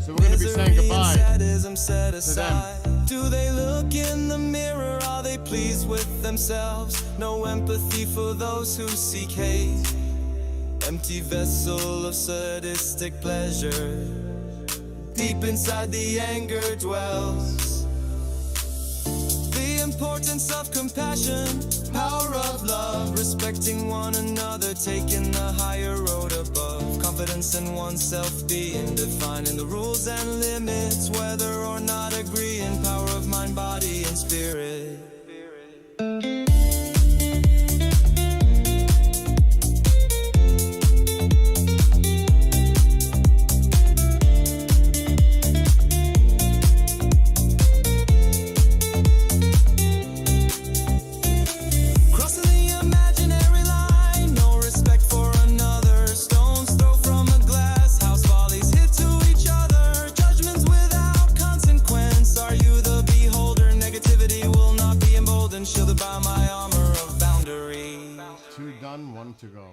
So we're going to be saying goodbye to them. Do they look in the mirror? Are they pleased with themselves? No empathy for those who seek hate. Empty vessel of sadistic pleasure. Deep inside the anger dwells. The importance of compassion, power of love, respecting one another, taking the higher road above. Confidence in oneself, being defining the rules and limits, whether or not agreeing. Power of mind, body, and spirit. Two done, one to go.